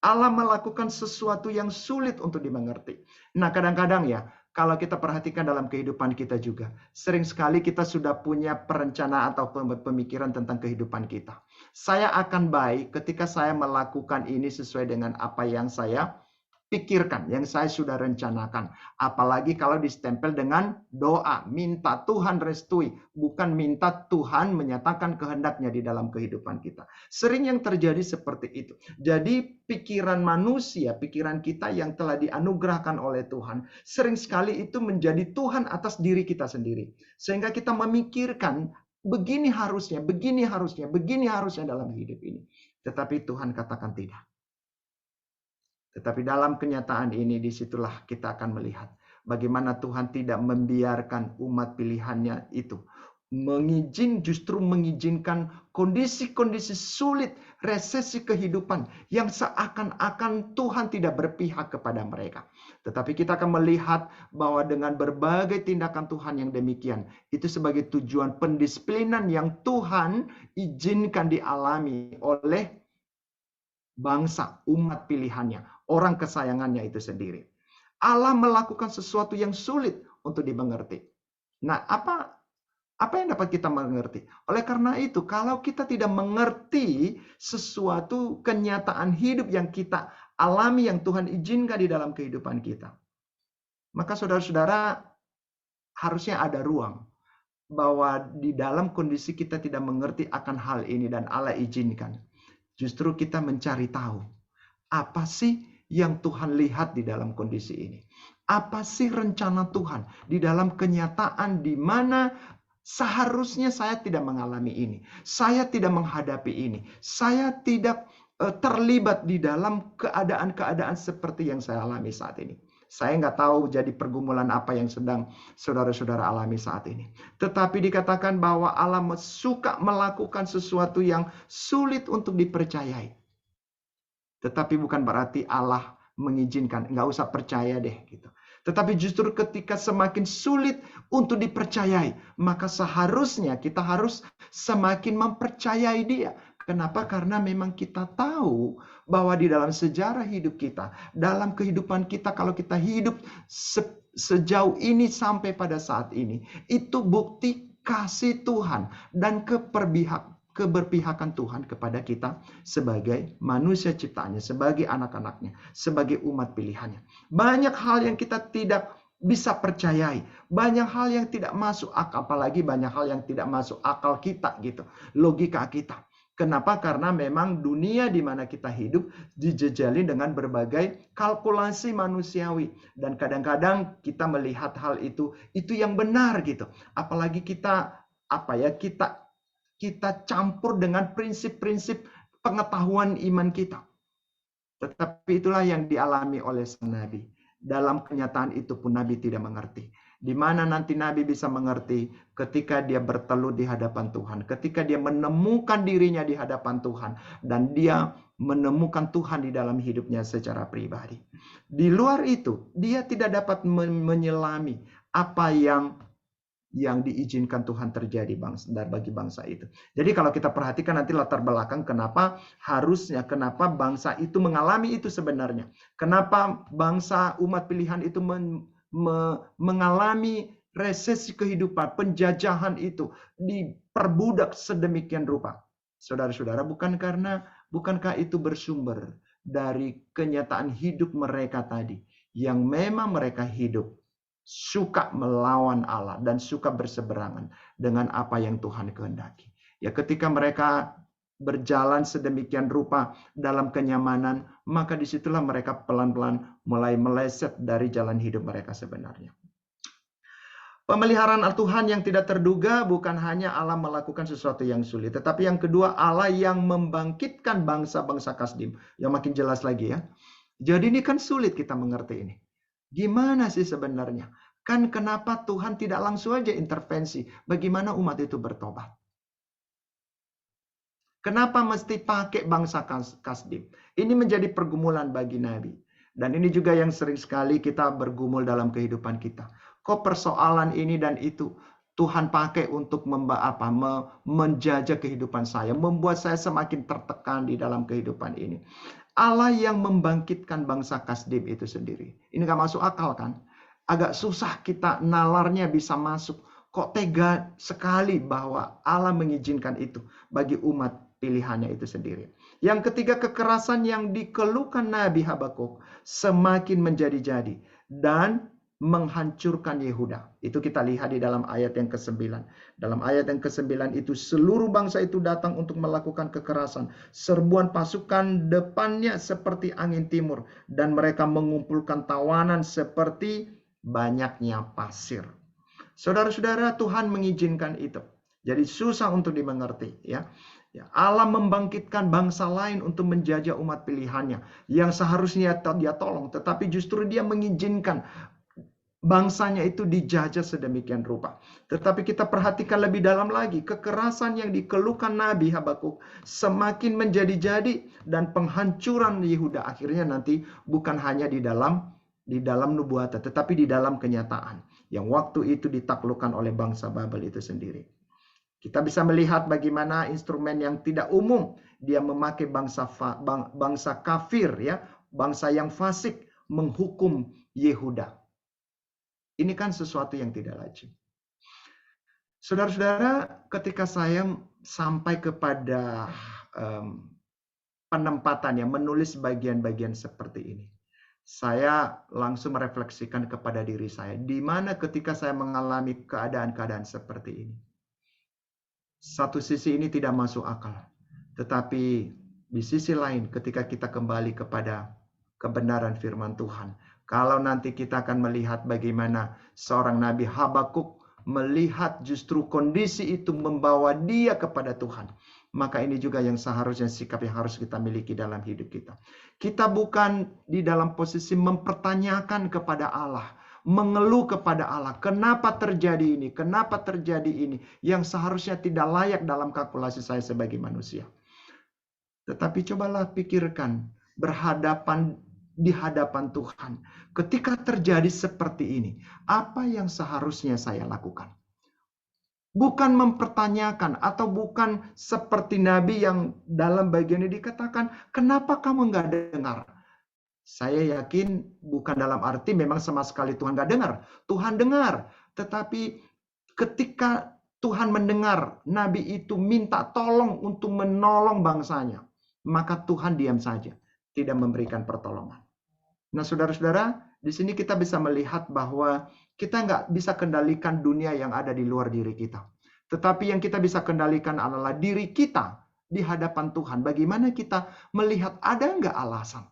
Allah melakukan sesuatu yang sulit untuk dimengerti. Nah, kadang-kadang ya, kalau kita perhatikan dalam kehidupan kita juga, sering sekali kita sudah punya perencanaan atau pemikiran tentang kehidupan kita. Saya akan baik ketika saya melakukan ini sesuai dengan apa yang saya pikirkan, yang saya sudah rencanakan. Apalagi kalau distempel dengan doa, minta Tuhan restui, bukan minta Tuhan menyatakan kehendaknya di dalam kehidupan kita. Sering yang terjadi seperti itu. Jadi pikiran manusia, pikiran kita yang telah dianugerahkan oleh Tuhan, sering sekali itu menjadi Tuhan atas diri kita sendiri. Sehingga kita memikirkan begini harusnya, begini harusnya, begini harusnya dalam hidup ini. Tetapi Tuhan katakan tidak. Tetapi dalam kenyataan ini, disitulah kita akan melihat bagaimana Tuhan tidak membiarkan umat pilihannya itu justru mengizinkan kondisi-kondisi sulit, resesi kehidupan yang seakan-akan Tuhan tidak berpihak kepada mereka. Tetapi kita akan melihat bahwa dengan berbagai tindakan Tuhan yang demikian, itu sebagai tujuan pendisiplinan yang Tuhan izinkan dialami oleh bangsa, umat pilihannya, orang kesayangannya itu sendiri. Allah melakukan sesuatu yang sulit untuk dimengerti. Nah, apa yang dapat kita mengerti? Oleh karena itu, kalau kita tidak mengerti sesuatu kenyataan hidup yang kita alami, yang Tuhan izinkan di dalam kehidupan kita, maka saudara-saudara harusnya ada ruang bahwa di dalam kondisi kita tidak mengerti akan hal ini dan Allah izinkan. Justru kita mencari tahu, apa sih yang Tuhan lihat di dalam kondisi ini? Apa sih rencana Tuhan di dalam kenyataan di mana seharusnya saya tidak mengalami ini. Saya tidak menghadapi ini. Saya tidak terlibat di dalam keadaan-keadaan seperti yang saya alami saat ini. Saya nggak tahu jadi pergumulan apa yang sedang saudara-saudara alami saat ini. Tetapi dikatakan bahwa Allah suka melakukan sesuatu yang sulit untuk dipercayai. Tetapi bukan berarti Allah mengizinkan, nggak usah percaya deh gitu. Tetapi justru ketika semakin sulit untuk dipercayai, maka seharusnya kita harus semakin mempercayai Dia. Kenapa? Karena memang kita tahu bahwa di dalam sejarah hidup kita, dalam kehidupan kita, kalau kita hidup sejauh ini sampai pada saat ini, itu bukti kasih Tuhan dan keberpihakan Tuhan kepada kita sebagai manusia ciptaannya, sebagai anak-anaknya, sebagai umat pilihannya. Banyak hal yang kita tidak bisa percayai, banyak hal yang tidak masuk akal, apalagi banyak hal yang tidak masuk akal kita gitu, logika kita. Kenapa? Karena memang dunia di mana kita hidup dijejali dengan berbagai kalkulasi manusiawi, dan kadang-kadang kita melihat hal itu yang benar gitu. Apalagi kita campur dengan prinsip-prinsip pengetahuan iman kita. Tetapi itulah yang dialami oleh sang Nabi. dalam kenyataan itu pun Nabi tidak mengerti. Di mana nanti Nabi bisa mengerti ketika dia bertelut di hadapan Tuhan, ketika dia menemukan dirinya di hadapan Tuhan, dan dia menemukan Tuhan di dalam hidupnya secara pribadi. Di luar itu, dia tidak dapat menyelami apa yang diizinkan Tuhan terjadi bagi bangsa itu. Jadi kalau kita perhatikan nanti latar belakang kenapa bangsa itu mengalami itu sebenarnya. Kenapa bangsa umat pilihan itu mengalami resesi kehidupan, penjajahan itu, diperbudak sedemikian rupa. Saudara-saudara, bukankah itu bersumber dari kenyataan hidup mereka tadi, yang memang mereka hidup suka melawan Allah dan suka berseberangan dengan apa yang Tuhan kehendaki. Ya, ketika mereka berjalan sedemikian rupa dalam kenyamanan, maka disitulah mereka pelan-pelan mulai meleset dari jalan hidup mereka sebenarnya. Pemeliharaan Tuhan yang tidak terduga bukan hanya Allah melakukan sesuatu yang sulit, tetapi yang kedua, Allah yang membangkitkan bangsa-bangsa Kasdim. Yang makin jelas lagi ya. Jadi ini kan sulit kita mengerti ini. Gimana sih sebenarnya? Kan kenapa Tuhan tidak langsung aja intervensi? Bagaimana umat itu bertobat? Kenapa mesti pakai bangsa Kasdim? Ini menjadi pergumulan bagi Nabi. Dan ini juga yang sering sekali kita bergumul dalam kehidupan kita. Kok persoalan ini dan itu Tuhan pakai untuk menjajah kehidupan saya, membuat saya semakin tertekan di dalam kehidupan ini. Allah yang membangkitkan bangsa Kasdim itu sendiri. Ini gak masuk akal kan? Agak susah kita nalarnya bisa masuk. Kok tega sekali bahwa Allah mengizinkan itu bagi umat pilihannya itu sendiri. Yang ketiga, kekerasan yang dikeluhkan Nabi Habakuk semakin menjadi-jadi dan menghancurkan Yehuda. Itu kita lihat di dalam ayat yang ke-9. Dalam ayat yang ke-9 itu seluruh bangsa itu datang untuk melakukan kekerasan. Serbuan pasukan depannya seperti angin timur. Dan mereka mengumpulkan tawanan seperti banyaknya pasir. Saudara-saudara, Tuhan mengizinkan itu. Jadi susah untuk dimengerti ya. Allah membangkitkan bangsa lain untuk menjajah umat pilihannya yang seharusnya dia tolong, tetapi justru dia mengizinkan bangsanya itu dijajah sedemikian rupa. Tetapi kita perhatikan lebih dalam lagi, kekerasan yang dikeluhkan Nabi Habakuk semakin menjadi-jadi dan penghancuran Yehuda akhirnya nanti bukan hanya di dalam nubuatan, tetapi di dalam kenyataan yang waktu itu ditaklukkan oleh bangsa Babel itu sendiri. Kita bisa melihat bagaimana instrumen yang tidak umum dia memakai bangsa kafir ya, bangsa yang fasik menghukum Yehuda. Ini kan sesuatu yang tidak lazim. Saudara-saudara, ketika saya sampai kepada penempatan yang menulis bagian-bagian seperti ini, saya langsung merefleksikan kepada diri saya, di mana ketika saya mengalami keadaan-keadaan seperti ini. Satu sisi ini tidak masuk akal, tetapi di sisi lain ketika kita kembali kepada kebenaran firman Tuhan, kalau nanti kita akan melihat bagaimana seorang Nabi Habakuk melihat justru kondisi itu membawa dia kepada Tuhan, maka ini juga yang seharusnya sikap yang harus kita miliki dalam hidup kita. Kita bukan di dalam posisi mempertanyakan kepada Allah, mengeluh kepada Allah, kenapa terjadi ini, kenapa terjadi ini, yang seharusnya tidak layak dalam kalkulasi saya sebagai manusia. Tetapi cobalah pikirkan, di hadapan Tuhan, ketika terjadi seperti ini, apa yang seharusnya saya lakukan? Bukan mempertanyakan, atau bukan seperti Nabi yang dalam bagian ini dikatakan, kenapa kamu nggak dengar? Saya yakin bukan dalam arti memang sama sekali Tuhan nggak dengar. Tuhan dengar. Tetapi ketika Tuhan mendengar Nabi itu minta tolong untuk menolong bangsanya, maka Tuhan diam saja. Tidak memberikan pertolongan. Nah saudara-saudara, di sini kita bisa melihat bahwa kita nggak bisa kendalikan dunia yang ada di luar diri kita. Tetapi yang kita bisa kendalikan adalah diri kita di hadapan Tuhan. Bagaimana kita melihat ada nggak alasan?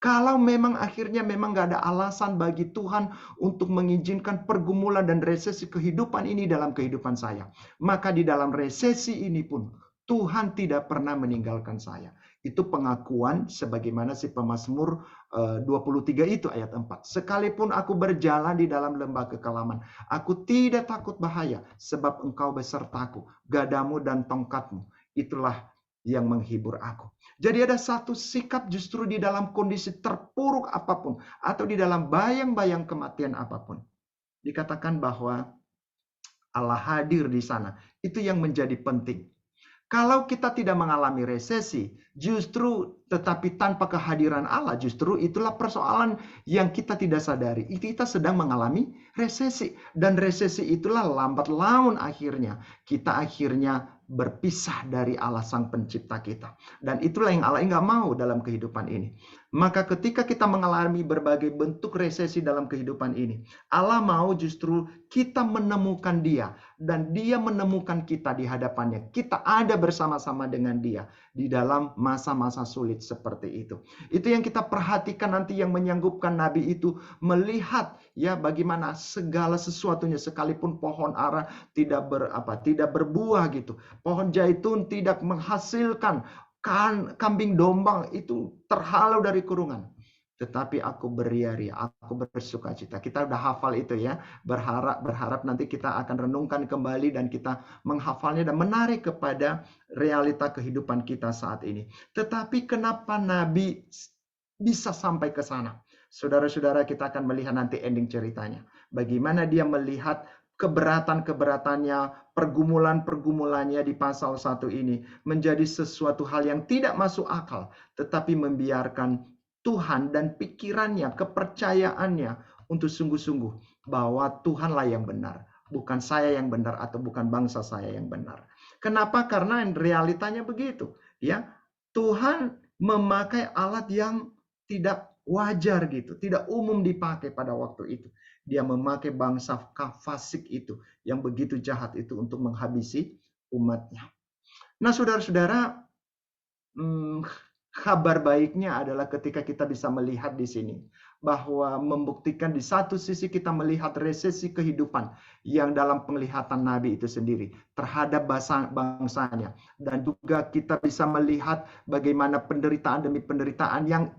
Kalau memang akhirnya memang nggak ada alasan bagi Tuhan untuk mengizinkan pergumulan dan resesi kehidupan ini dalam kehidupan saya, maka di dalam resesi ini pun Tuhan tidak pernah meninggalkan saya. Itu pengakuan sebagaimana si pemazmur 23 itu ayat 4. Sekalipun aku berjalan di dalam lembah kekelaman, aku tidak takut bahaya, sebab engkau besertaku, gadamu dan tongkatmu, itulah yang menghibur aku. Jadi ada satu sikap justru di dalam kondisi terpuruk apapun, atau di dalam bayang-bayang kematian apapun. Dikatakan bahwa Allah hadir di sana. Itu yang menjadi penting. Kalau kita tidak mengalami resesi, justru tetapi tanpa kehadiran Allah, justru itulah persoalan yang kita tidak sadari. Kita sedang mengalami resesi. Dan resesi itulah lambat laun akhirnya. Kita akhirnya berpisah dari Allah Sang Pencipta kita. Dan itulah yang Allah nggak mau dalam kehidupan ini. Maka ketika kita mengalami berbagai bentuk resesi dalam kehidupan ini, Allah mau justru kita menemukan Dia. Dan Dia menemukan kita di hadapannya. Kita ada bersama-sama dengan Dia di dalam masa-masa sulit seperti itu. Itu yang kita perhatikan nanti, yang menyanggupkan Nabi itu melihat ya bagaimana segala sesuatunya, sekalipun pohon ara tidak berbuah gitu. Pohon zaitun tidak menghasilkan, kambing domba itu terhalau dari kurungan. Tetapi aku beria-ria, aku bersuka cita. Kita udah hafal itu ya. Berharap nanti kita akan renungkan kembali dan kita menghafalnya dan menarik kepada realita kehidupan kita saat ini. Tetapi kenapa Nabi bisa sampai ke sana? Saudara-saudara, kita akan melihat nanti ending ceritanya. Bagaimana dia melihat keberatan-keberatannya, pergumulan-pergumulannya di pasal 1 ini menjadi sesuatu hal yang tidak masuk akal, tetapi membiarkan Tuhan dan pikirannya, kepercayaannya untuk sungguh-sungguh bahwa Tuhanlah yang benar, bukan saya yang benar atau bukan bangsa saya yang benar. Kenapa? Karena realitanya begitu, ya. Tuhan memakai alat yang tidak wajar gitu, tidak umum dipakai pada waktu itu. Dia memakai bangsa fasik itu, yang begitu jahat itu untuk menghabisi umatnya. Nah, saudara-saudara, kabar baiknya adalah ketika kita bisa melihat di sini bahwa membuktikan di satu sisi kita melihat resesi kehidupan yang dalam penglihatan Nabi itu sendiri terhadap bangsanya, dan juga kita bisa melihat bagaimana penderitaan demi penderitaan yang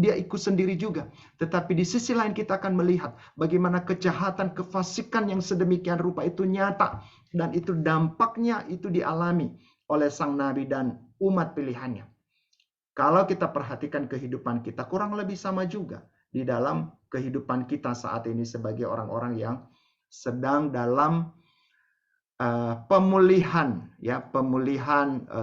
dia ikut sendiri juga. Tetapi di sisi lain kita akan melihat bagaimana kejahatan, kefasikan yang sedemikian rupa itu nyata, dan itu dampaknya itu dialami oleh sang Nabi dan umat pilihannya. Kalau kita perhatikan kehidupan kita, kurang lebih sama juga di dalam kehidupan kita saat ini sebagai orang-orang yang sedang dalam pemulihan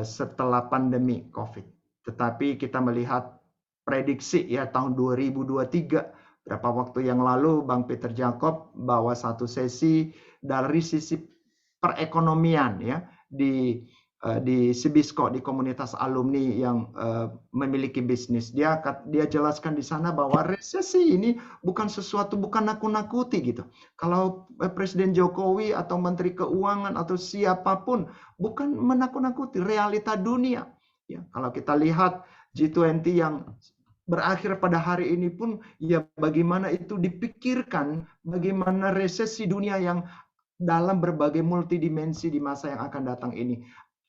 setelah pandemi COVID. Tetapi kita melihat prediksi ya tahun 2023, berapa waktu yang lalu Bang Peter Jacob bawa satu sesi dari sisi perekonomian ya di Sibisco, di komunitas alumni yang memiliki bisnis. Dia jelaskan di sana bahwa resesi ini bukan sesuatu, bukan nakut-nakuti gitu. Kalau Presiden Jokowi atau Menteri Keuangan atau siapapun, bukan menakut-nakuti realita dunia. Ya, kalau kita lihat G20 yang berakhir pada hari ini pun, ya bagaimana itu dipikirkan, bagaimana resesi dunia yang dalam berbagai multidimensi di masa yang akan datang ini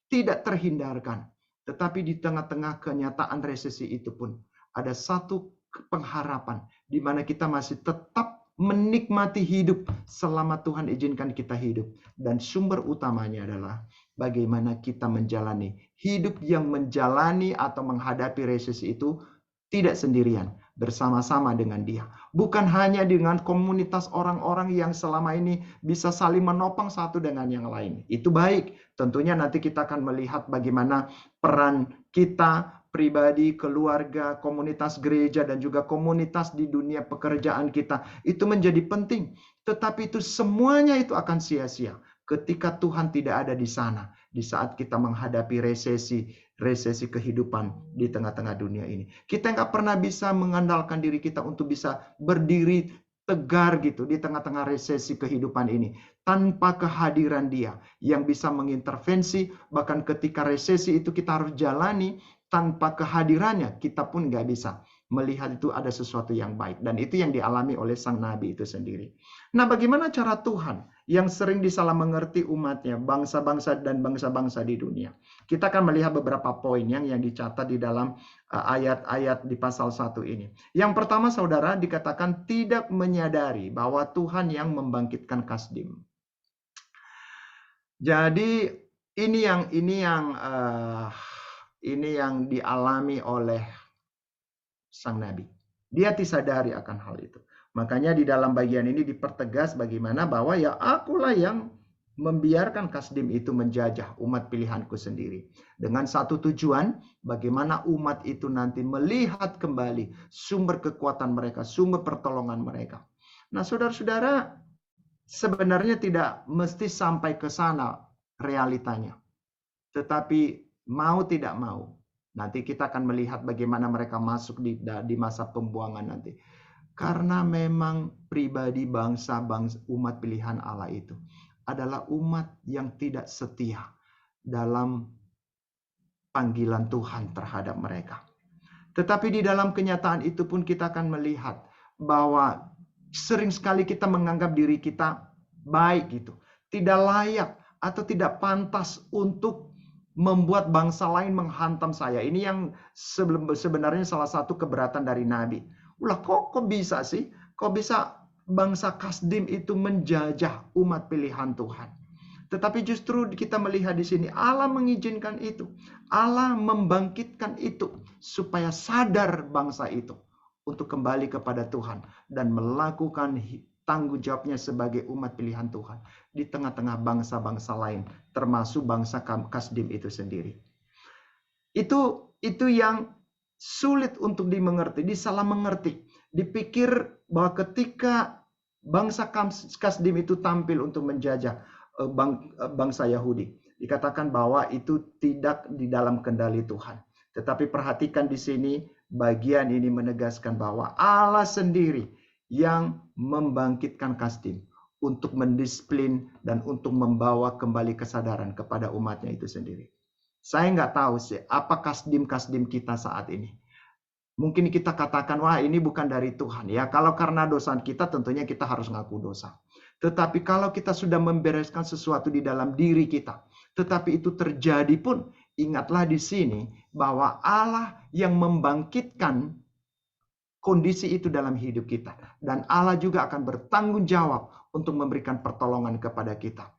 tidak terhindarkan. Tetapi di tengah-tengah kenyataan resesi itu pun ada satu pengharapan di mana kita masih tetap menikmati hidup selama Tuhan izinkan kita hidup. Dan sumber utamanya adalah bagaimana kita menjalani hidup yang menjalani atau menghadapi resesi itu tidak sendirian, bersama-sama dengan Dia. Bukan hanya dengan komunitas orang-orang yang selama ini bisa saling menopang satu dengan yang lain. Itu baik. Tentunya nanti kita akan melihat bagaimana peran kita pribadi, keluarga, komunitas gereja, dan juga komunitas di dunia pekerjaan kita. Itu menjadi penting. Tetapi itu semuanya itu akan sia-sia ketika Tuhan tidak ada di sana. Di saat kita menghadapi resesi kehidupan di tengah-tengah dunia ini. Kita nggak pernah bisa mengandalkan diri kita untuk bisa berdiri tegar gitu di tengah-tengah resesi kehidupan ini. Tanpa kehadiran Dia yang bisa mengintervensi, bahkan ketika resesi itu kita harus jalani, tanpa kehadirannya kita pun nggak bisa. melihat itu ada sesuatu yang baik. Dan itu yang dialami oleh sang nabi itu sendiri. Nah, bagaimana cara Tuhan yang sering disalah mengerti umatnya, bangsa-bangsa dan bangsa-bangsa di dunia? Kita akan melihat beberapa poin yang dicatat di dalam ayat-ayat di pasal 1 ini. Yang pertama, saudara, dikatakan tidak menyadari bahwa Tuhan yang membangkitkan Kasdim. Jadi ini yang dialami oleh sang nabi. Dia disadari akan hal itu. Makanya di dalam bagian ini dipertegas bagaimana bahwa ya akulah yang membiarkan Kasdim itu menjajah umat pilihanku sendiri. Dengan satu tujuan, bagaimana umat itu nanti melihat kembali sumber kekuatan mereka, sumber pertolongan mereka. Nah, saudara-saudara, sebenarnya tidak mesti sampai ke sana realitanya. Tetapi mau tidak mau, nanti kita akan melihat bagaimana mereka masuk di masa pembuangan nanti. Karena memang pribadi bangsa umat pilihan Allah itu adalah umat yang tidak setia dalam panggilan Tuhan terhadap mereka. Tetapi di dalam kenyataan itu pun kita akan melihat bahwa sering sekali kita menganggap diri kita baik gitu, tidak layak atau tidak pantas untuk membuat bangsa lain menghantam saya. Ini yang sebenarnya salah satu keberatan dari Nabi. Ulah kok bisa sih? Kok bisa bangsa Kasdim itu menjajah umat pilihan Tuhan? Tetapi justru kita melihat di sini Allah mengizinkan itu. Allah membangkitkan itu supaya sadar bangsa itu untuk kembali kepada Tuhan dan melakukan tanggung jawabnya sebagai umat pilihan Tuhan di tengah-tengah bangsa-bangsa lain, termasuk bangsa Kasdim itu sendiri. Itu yang sulit untuk dimengerti, disalah mengerti. Dipikir bahwa ketika bangsa Kasdim itu tampil untuk menjajah bangsa Yahudi, dikatakan bahwa itu tidak di dalam kendali Tuhan. Tetapi perhatikan di sini, bagian ini menegaskan bahwa Allah sendiri yang membangkitkan Kasdim untuk mendisiplin dan untuk membawa kembali kesadaran kepada umatnya itu sendiri. Saya nggak tahu sih apa Kasdim kita saat ini. Mungkin kita katakan, wah ini bukan dari Tuhan. Ya, kalau karena dosa kita tentunya kita harus ngaku dosa. Tetapi kalau kita sudah membereskan sesuatu di dalam diri kita, tetapi itu terjadi pun, ingatlah di sini bahwa Allah yang membangkitkan kondisi itu dalam hidup kita. Dan Allah juga akan bertanggung jawab untuk memberikan pertolongan kepada kita.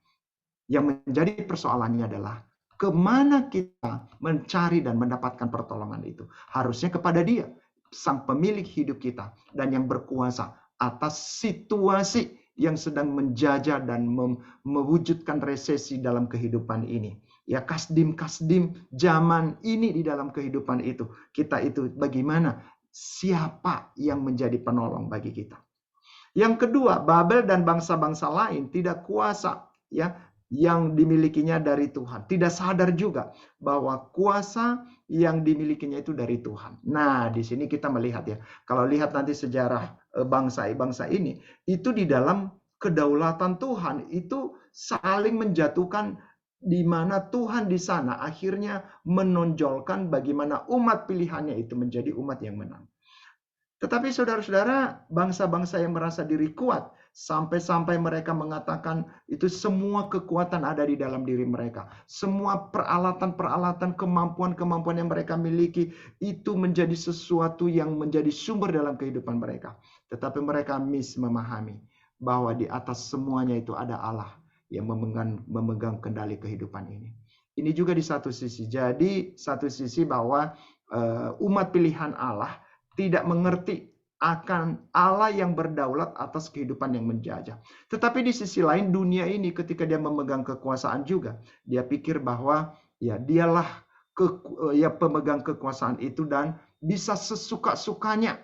Yang menjadi persoalannya adalah kemana kita mencari dan mendapatkan pertolongan itu. Harusnya kepada Dia, sang pemilik hidup kita dan yang berkuasa atas situasi yang sedang menjajah dan mewujudkan resesi dalam kehidupan ini. Ya, kasdim-kasdim zaman ini di dalam kehidupan itu. Kita itu bagaimana? Siapa yang menjadi penolong bagi kita? Yang kedua, Babel dan bangsa-bangsa lain tidak kuasa ya yang dimilikinya dari Tuhan. Tidak sadar juga bahwa kuasa yang dimilikinya itu dari Tuhan. Nah, di sini kita melihat ya, kalau lihat nanti sejarah bangsa ini, itu di dalam kedaulatan Tuhan, itu saling menjatuhkan di mana Tuhan di sana akhirnya menonjolkan bagaimana umat pilihannya itu menjadi umat yang menang. Tetapi saudara-saudara, bangsa-bangsa yang merasa diri kuat, sampai-sampai mereka mengatakan itu semua kekuatan ada di dalam diri mereka. Semua peralatan-peralatan, kemampuan-kemampuan yang mereka miliki, itu menjadi sesuatu yang menjadi sumber dalam kehidupan mereka. Tetapi mereka memahami bahwa di atas semuanya itu ada Allah yang memegang kendali kehidupan ini. Ini juga di satu sisi. Jadi satu sisi bahwa umat pilihan Allah tidak mengerti akan Allah yang berdaulat atas kehidupan yang menjajah. Tetapi di sisi lain dunia ini ketika dia memegang kekuasaan juga, dia pikir bahwa ya dialah pemegang kekuasaan itu dan bisa sesuka-sukanya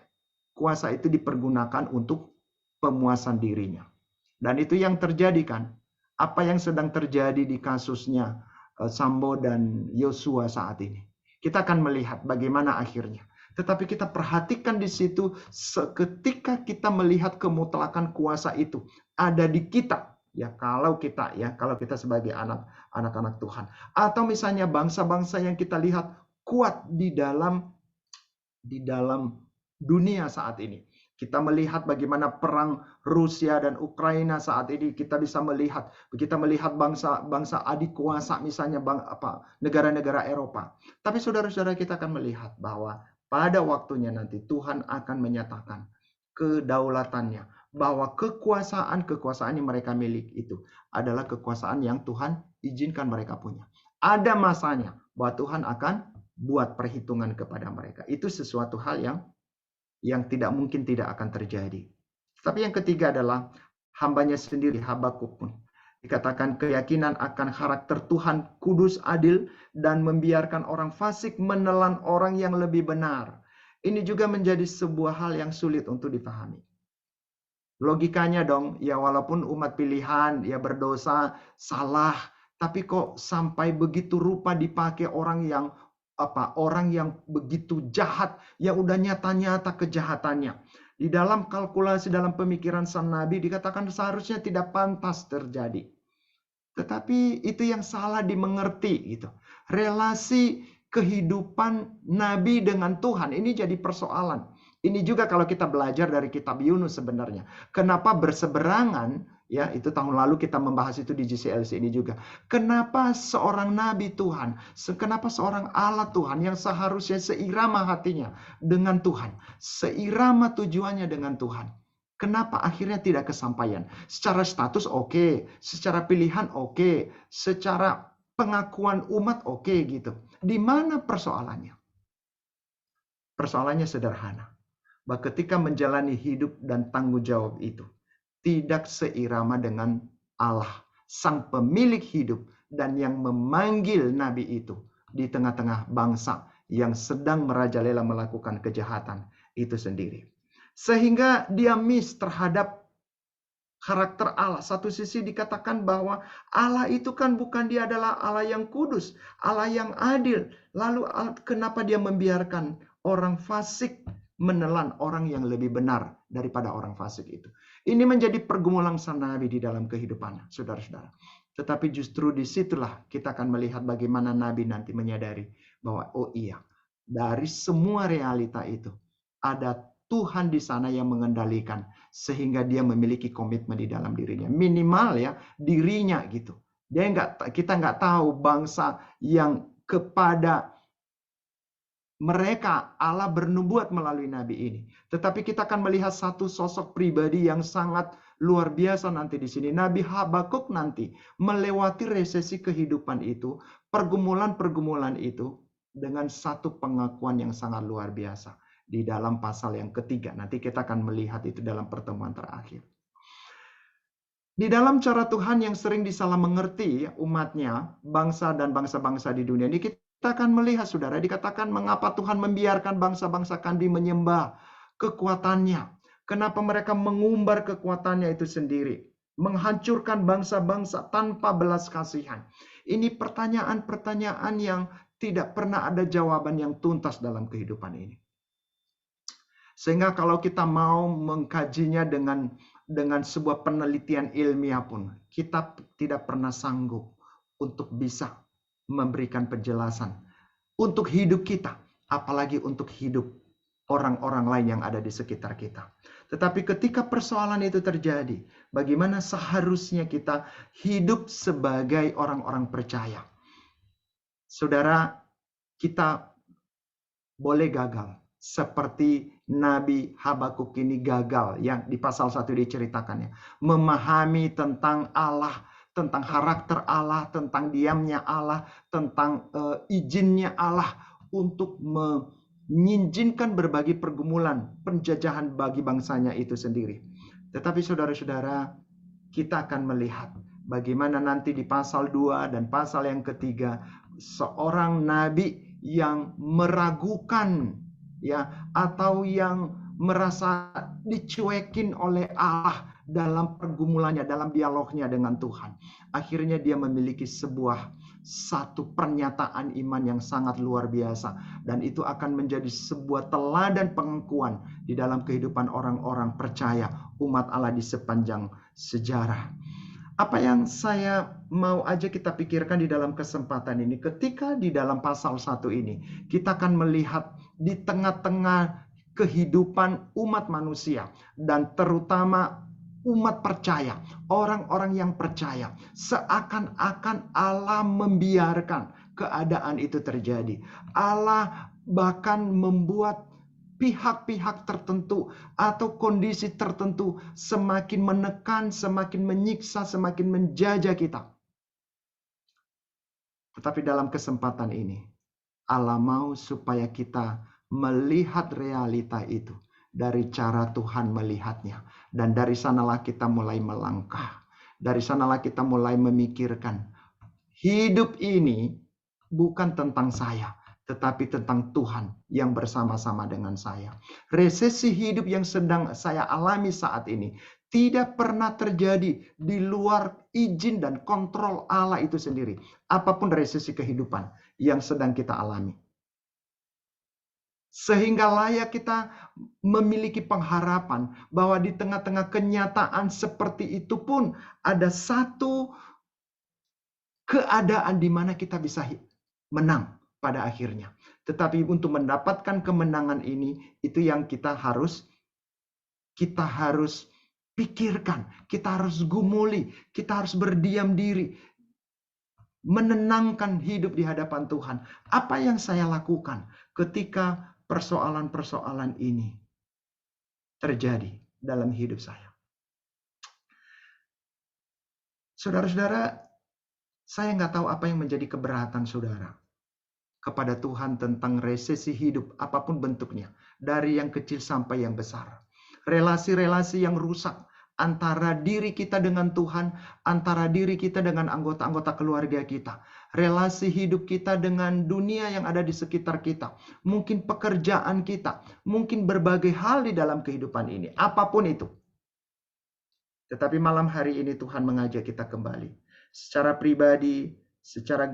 kuasa itu dipergunakan untuk pemuasan dirinya. Dan itu yang terjadi kan. Apa yang sedang terjadi di kasusnya Sambo dan Yosua saat ini. Kita akan melihat bagaimana akhirnya. Tetapi kita perhatikan di situ ketika kita melihat kemutlakan kuasa itu ada di kita. Ya kalau kita sebagai anak-anak Tuhan. Atau misalnya bangsa-bangsa yang kita lihat kuat di dalam dunia saat ini. Kita melihat bagaimana perang Rusia dan Ukraina saat ini. Kita melihat bangsa adik kuasa, misalnya negara-negara Eropa. Tapi saudara-saudara, kita akan melihat bahwa pada waktunya nanti Tuhan akan menyatakan kedaulatannya, bahwa kekuasaan yang mereka miliki itu adalah kekuasaan yang Tuhan izinkan mereka punya. Ada masanya bahwa Tuhan akan buat perhitungan kepada mereka. Itu sesuatu hal yang tidak mungkin tidak akan terjadi. Tapi yang ketiga adalah hambanya sendiri, Habakuk pun. Dikatakan keyakinan akan karakter Tuhan kudus, adil, dan membiarkan orang fasik menelan orang yang lebih benar. Ini juga menjadi sebuah hal yang sulit untuk dipahami. Logikanya dong, ya walaupun umat pilihan, ya berdosa, salah, tapi kok sampai begitu rupa dipakai orang yang begitu jahat, yang udah nyata-nyata kejahatannya. Di dalam kalkulasi, dalam pemikiran sang nabi dikatakan seharusnya tidak pantas terjadi. Tetapi itu yang salah dimengerti gitu. Relasi kehidupan nabi dengan Tuhan ini jadi persoalan. Ini juga kalau kita belajar dari kitab Yunus sebenarnya. Kenapa berseberangan? Ya, itu tahun lalu kita membahas itu di GCLC ini juga. Kenapa seorang nabi Tuhan, kenapa seorang Allah Tuhan yang seharusnya seirama hatinya dengan Tuhan, seirama tujuannya dengan Tuhan, kenapa akhirnya tidak kesampaian? Secara status oke, secara pilihan oke, secara pengakuan umat oke gitu. Di mana persoalannya? Persoalannya sederhana. Bahwa ketika menjalani hidup dan tanggung jawab itu tidak seirama dengan Allah, sang pemilik hidup dan yang memanggil nabi itu di tengah-tengah bangsa yang sedang merajalela melakukan kejahatan itu sendiri. Sehingga dia miss terhadap karakter Allah. Satu sisi dikatakan bahwa Allah itu kan bukan, dia adalah Allah yang kudus, Allah yang adil. Lalu kenapa dia membiarkan orang fasik menelan orang yang lebih benar daripada orang fasik itu? Ini menjadi pergumulan sang nabi di dalam kehidupannya, saudara-saudara. Tetapi justru disitulah kita akan melihat bagaimana nabi nanti menyadari bahwa oh iya, dari semua realita itu ada Tuhan di sana yang mengendalikan, sehingga dia memiliki komitmen di dalam dirinya. Minimal ya dirinya gitu. Kita nggak tahu bangsa yang kepada mereka Allah bernubuat melalui nabi ini. Tetapi kita akan melihat satu sosok pribadi yang sangat luar biasa nanti di sini. Nabi Habakuk nanti melewati resesi kehidupan itu, pergumulan-pergumulan itu dengan satu pengakuan yang sangat luar biasa di dalam pasal yang ketiga. Nanti kita akan melihat itu dalam pertemuan terakhir. Di dalam cara Tuhan yang sering disalah mengerti umatnya, bangsa dan bangsa-bangsa di dunia ini, kita akan melihat, saudara, dikatakan mengapa Tuhan membiarkan bangsa-bangsa Kandi menyembah kekuatannya. Kenapa mereka mengumbar kekuatannya itu sendiri. Menghancurkan bangsa-bangsa tanpa belas kasihan. Ini pertanyaan-pertanyaan yang tidak pernah ada jawaban yang tuntas dalam kehidupan ini. Sehingga kalau kita mau mengkajinya dengan sebuah penelitian ilmiah pun, kita tidak pernah sanggup untuk bisa memberikan penjelasan untuk hidup kita, apalagi untuk hidup orang-orang lain yang ada di sekitar kita. Tetapi ketika persoalan itu terjadi, bagaimana seharusnya kita hidup sebagai orang-orang percaya? Saudara, kita boleh gagal seperti Nabi Habakuk ini gagal yang di pasal 1 diceritakannya, memahami tentang Allah, tentang karakter Allah, tentang diamnya Allah, tentang izinnya Allah untuk mengizinkan berbagai pergumulan, penjajahan bagi bangsanya itu sendiri. Tetapi saudara-saudara, kita akan melihat bagaimana nanti di pasal 2 dan pasal yang ketiga, seorang nabi yang meragukan ya, atau yang merasa dicuekin oleh Allah dalam pergumulannya, dalam dialognya dengan Tuhan. Akhirnya dia memiliki satu pernyataan iman yang sangat luar biasa. Dan itu akan menjadi sebuah teladan pengakuan di dalam kehidupan orang-orang percaya, umat Allah di sepanjang sejarah. Apa yang saya mau aja kita pikirkan di dalam kesempatan ini, ketika di dalam pasal 1 ini, kita akan melihat di tengah-tengah kehidupan umat manusia, dan terutama umat percaya, orang-orang yang percaya, seakan-akan Allah membiarkan keadaan itu terjadi. Allah bahkan membuat pihak-pihak tertentu atau kondisi tertentu semakin menekan, semakin menyiksa, semakin menjajah kita. Tetapi dalam kesempatan ini, Allah mau supaya kita melihat realita itu dari cara Tuhan melihatnya. Dan dari sanalah kita mulai melangkah. Dari sanalah kita mulai memikirkan, hidup ini bukan tentang saya, tetapi tentang Tuhan yang bersama-sama dengan saya. Resesi hidup yang sedang saya alami saat ini tidak pernah terjadi di luar izin dan kontrol Allah itu sendiri. Apapun resesi kehidupan yang sedang kita alami. Sehingga layak kita memiliki pengharapan bahwa di tengah-tengah kenyataan seperti itu pun ada satu keadaan di mana kita bisa menang pada akhirnya. Tetapi untuk mendapatkan kemenangan ini, itu yang kita harus pikirkan, kita harus gumuli, kita harus berdiam diri, menenangkan hidup di hadapan Tuhan. Apa yang saya lakukan ketika persoalan-persoalan ini terjadi dalam hidup saya? Saudara-saudara, saya nggak tahu apa yang menjadi keberatan saudara kepada Tuhan tentang resesi hidup, apapun bentuknya, dari yang kecil sampai yang besar. Relasi-relasi yang rusak antara diri kita dengan Tuhan, antara diri kita dengan anggota-anggota keluarga kita, relasi hidup kita dengan dunia yang ada di sekitar kita, mungkin pekerjaan kita, mungkin berbagai hal di dalam kehidupan ini, apapun itu. Tetapi malam hari ini Tuhan mengajak kita kembali. Secara pribadi, secara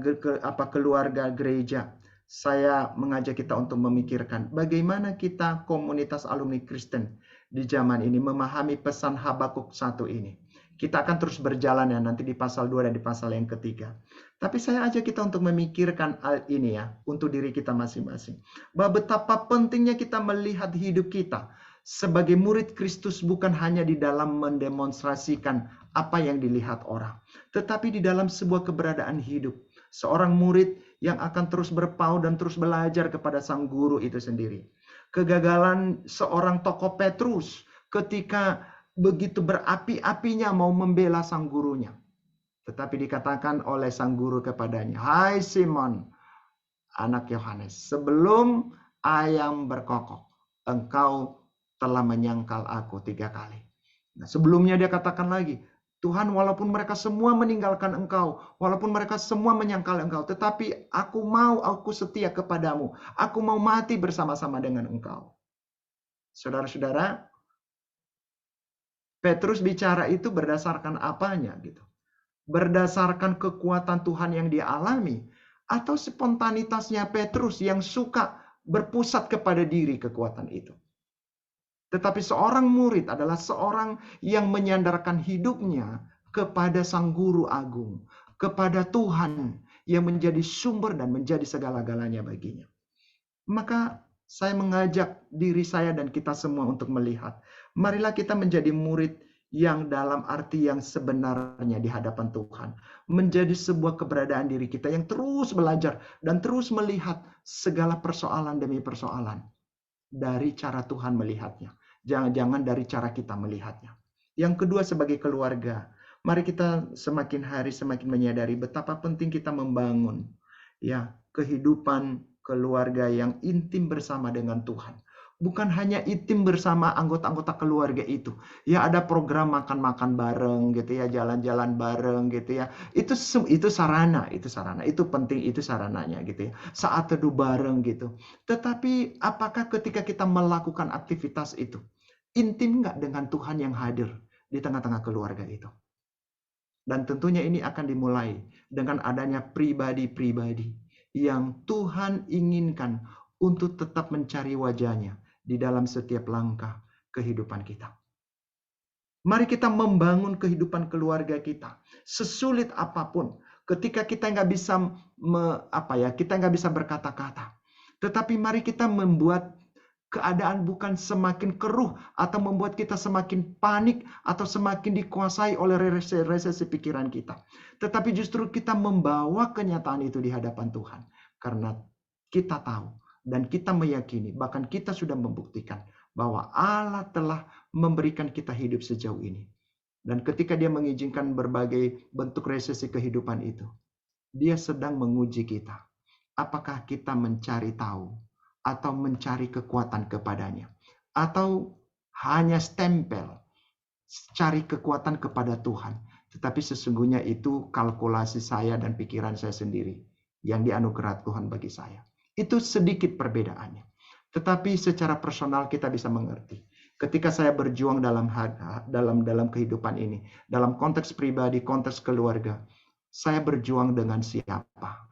keluarga, gereja, saya mengajak kita untuk memikirkan bagaimana kita komunitas alumni Kristen di zaman ini memahami pesan Habakuk 1 ini. Kita akan terus berjalan ya nanti di pasal 2 dan di pasal yang ketiga. Tapi saya ajak kita untuk memikirkan hal ini ya untuk diri kita masing-masing. Bahwa betapa pentingnya kita melihat hidup kita sebagai murid Kristus bukan hanya di dalam mendemonstrasikan apa yang dilihat orang, tetapi di dalam sebuah keberadaan hidup. Seorang murid yang akan terus berpaut dan terus belajar kepada sang guru itu sendiri. Kegagalan seorang tokoh Petrus ketika begitu berapi-apinya mau membela sang gurunya. Tetapi dikatakan oleh sang guru kepadanya, "Hai Simon, anak Yohanes, sebelum ayam berkokok, engkau telah menyangkal aku 3 kali." Nah, sebelumnya dia katakan lagi, "Tuhan, walaupun mereka semua meninggalkan engkau, walaupun mereka semua menyangkal engkau, tetapi aku setia kepadamu. Aku mau mati bersama-sama dengan engkau." Saudara-saudara, Petrus bicara itu berdasarkan apanya gitu? Berdasarkan kekuatan Tuhan yang dia alami, atau spontanitasnya Petrus yang suka berpusat kepada diri kekuatan itu? Tetapi seorang murid adalah seorang yang menyandarkan hidupnya kepada Sang Guru Agung, kepada Tuhan yang menjadi sumber dan menjadi segala-galanya baginya. Maka saya mengajak diri saya dan kita semua untuk melihat, marilah kita menjadi murid yang dalam arti yang sebenarnya di hadapan Tuhan. Menjadi sebuah keberadaan diri kita yang terus belajar dan terus melihat segala persoalan demi persoalan dari cara Tuhan melihatnya. Jangan-jangan dari cara kita melihatnya. Yang kedua, sebagai keluarga, mari kita semakin hari semakin menyadari betapa penting kita membangun ya kehidupan keluarga yang intim bersama dengan Tuhan. Bukan hanya intim bersama anggota-anggota keluarga itu. Ya ada program makan-makan bareng gitu ya, jalan-jalan bareng gitu ya. Itu sarana. Itu penting, itu sarananya gitu ya. Saat teduh bareng gitu. Tetapi apakah ketika kita melakukan aktivitas itu, intim nggak dengan Tuhan yang hadir di tengah-tengah keluarga itu? Dan tentunya ini akan dimulai dengan adanya pribadi-pribadi yang Tuhan inginkan untuk tetap mencari wajahnya di dalam setiap langkah kehidupan kita. Mari kita membangun kehidupan keluarga kita. Sesulit apapun, ketika kita nggak bisa kita nggak bisa berkata-kata. Tetapi mari kita membuat keadaan bukan semakin keruh atau membuat kita semakin panik atau semakin dikuasai oleh resesi pikiran kita. Tetapi justru kita membawa kenyataan itu di hadapan Tuhan. Karena kita tahu dan kita meyakini, bahkan kita sudah membuktikan bahwa Allah telah memberikan kita hidup sejauh ini. Dan ketika dia mengizinkan berbagai bentuk resesi kehidupan itu, dia sedang menguji kita. Apakah kita mencari tahu atau mencari kekuatan kepadanya, atau hanya stempel cari kekuatan kepada Tuhan, tetapi sesungguhnya itu kalkulasi saya dan pikiran saya sendiri yang dianugerahkan Tuhan bagi saya. Itu sedikit perbedaannya, tetapi secara personal kita bisa mengerti. Ketika saya berjuang dalam kehidupan ini, dalam konteks pribadi, konteks keluarga, saya berjuang dengan siapa?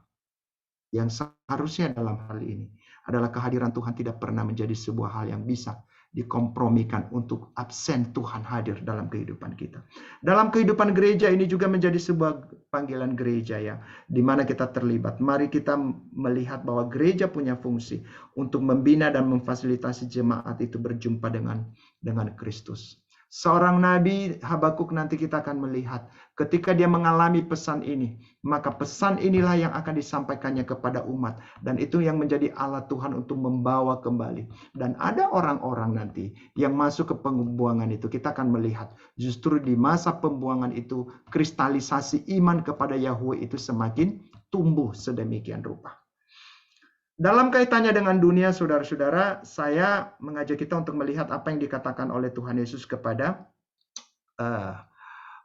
Yang seharusnya dalam hal ini adalah kehadiran Tuhan tidak pernah menjadi sebuah hal yang bisa dikompromikan untuk absen Tuhan hadir dalam kehidupan kita. Dalam kehidupan gereja ini juga menjadi sebuah panggilan gereja ya, di mana kita terlibat. Mari kita melihat bahwa gereja punya fungsi untuk membina dan memfasilitasi jemaat itu berjumpa dengan Kristus. Seorang nabi Habakuk nanti kita akan melihat ketika dia mengalami pesan ini, maka pesan inilah yang akan disampaikannya kepada umat, dan itu yang menjadi alat Tuhan untuk membawa kembali. Dan ada orang-orang nanti yang masuk ke pembuangan itu, kita akan melihat justru di masa pembuangan itu kristalisasi iman kepada Yahweh itu semakin tumbuh sedemikian rupa. Dalam kaitannya dengan dunia, saudara-saudara, saya mengajak kita untuk melihat apa yang dikatakan oleh Tuhan Yesus kepada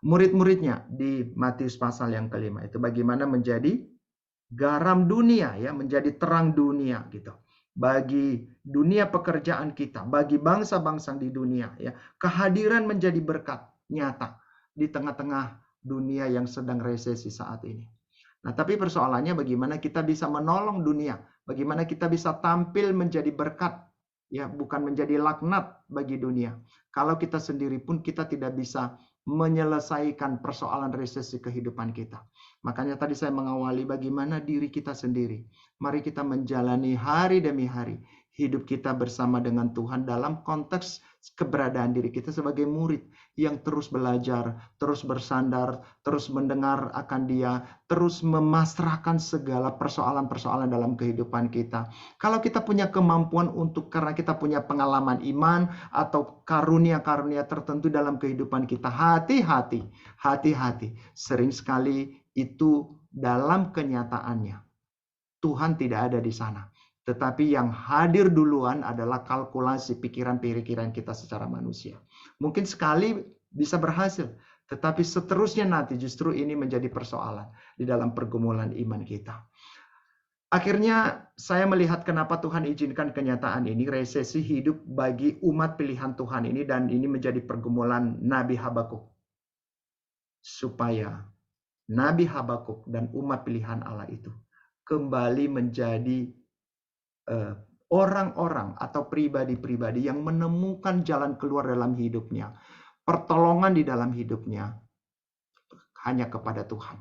murid-muridnya di Matius pasal yang kelima. Itu bagaimana menjadi garam dunia, ya, menjadi terang dunia gitu. Bagi dunia pekerjaan kita, bagi bangsa-bangsa di dunia, ya, kehadiran menjadi berkat nyata di tengah-tengah dunia yang sedang resesi saat ini. Nah, tapi persoalannya bagaimana kita bisa menolong dunia, bagaimana kita bisa tampil menjadi berkat, ya, bukan menjadi laknat bagi dunia. Kalau kita sendiri pun kita tidak bisa menyelesaikan persoalan resesi kehidupan kita. Makanya tadi saya mengawali bagaimana diri kita sendiri. Mari kita menjalani hari demi hari hidup kita bersama dengan Tuhan dalam konteks keberadaan diri kita sebagai murid yang terus belajar, terus bersandar, terus mendengar akan Dia, terus memasrahkan segala persoalan-persoalan dalam kehidupan kita. Kalau kita punya kemampuan untuk, karena kita punya pengalaman iman atau karunia-karunia tertentu dalam kehidupan kita, hati-hati. Sering sekali itu dalam kenyataannya Tuhan tidak ada di sana. Tetapi yang hadir duluan adalah kalkulasi pikiran-pikiran kita secara manusia. Mungkin sekali bisa berhasil, tetapi seterusnya nanti justru ini menjadi persoalan di dalam pergumulan iman kita. Akhirnya saya melihat kenapa Tuhan izinkan kenyataan ini, resesi hidup bagi umat pilihan Tuhan ini, dan ini menjadi pergumulan Nabi Habakuk. Supaya Nabi Habakuk dan umat pilihan Allah itu kembali menjadi orang-orang atau pribadi-pribadi yang menemukan jalan keluar dalam hidupnya, pertolongan di dalam hidupnya hanya kepada Tuhan.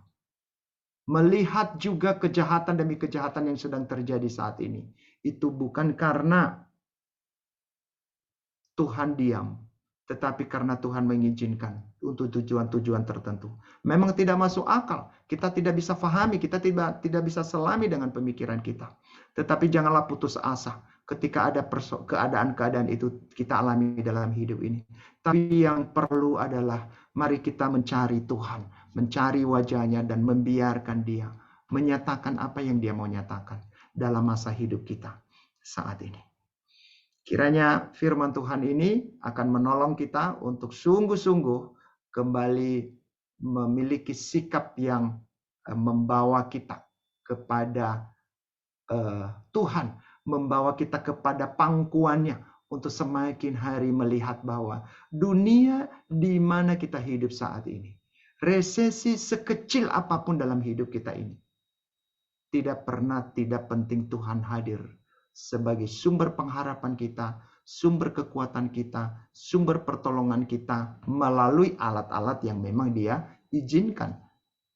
Melihat juga kejahatan demi kejahatan yang sedang terjadi saat ini, itu bukan karena Tuhan diam, tetapi karena Tuhan mengizinkan untuk tujuan-tujuan tertentu. Memang tidak masuk akal, kita tidak bisa fahami, kita tidak bisa selami dengan pemikiran kita. Tetapi janganlah putus asa ketika ada keadaan-keadaan itu kita alami dalam hidup ini. Tapi yang perlu adalah mari kita mencari Tuhan, mencari wajahnya dan membiarkan Dia menyatakan apa yang Dia mau nyatakan dalam masa hidup kita saat ini. Kiranya firman Tuhan ini akan menolong kita untuk sungguh-sungguh kembali memiliki sikap yang membawa kita kepada Tuhan, membawa kita kepada pangkuannya untuk semakin hari melihat bahwa dunia di mana kita hidup saat ini, resesi sekecil apapun dalam hidup kita ini, tidak penting Tuhan hadir sebagai sumber pengharapan kita, sumber kekuatan kita, sumber pertolongan kita melalui alat-alat yang memang Dia izinkan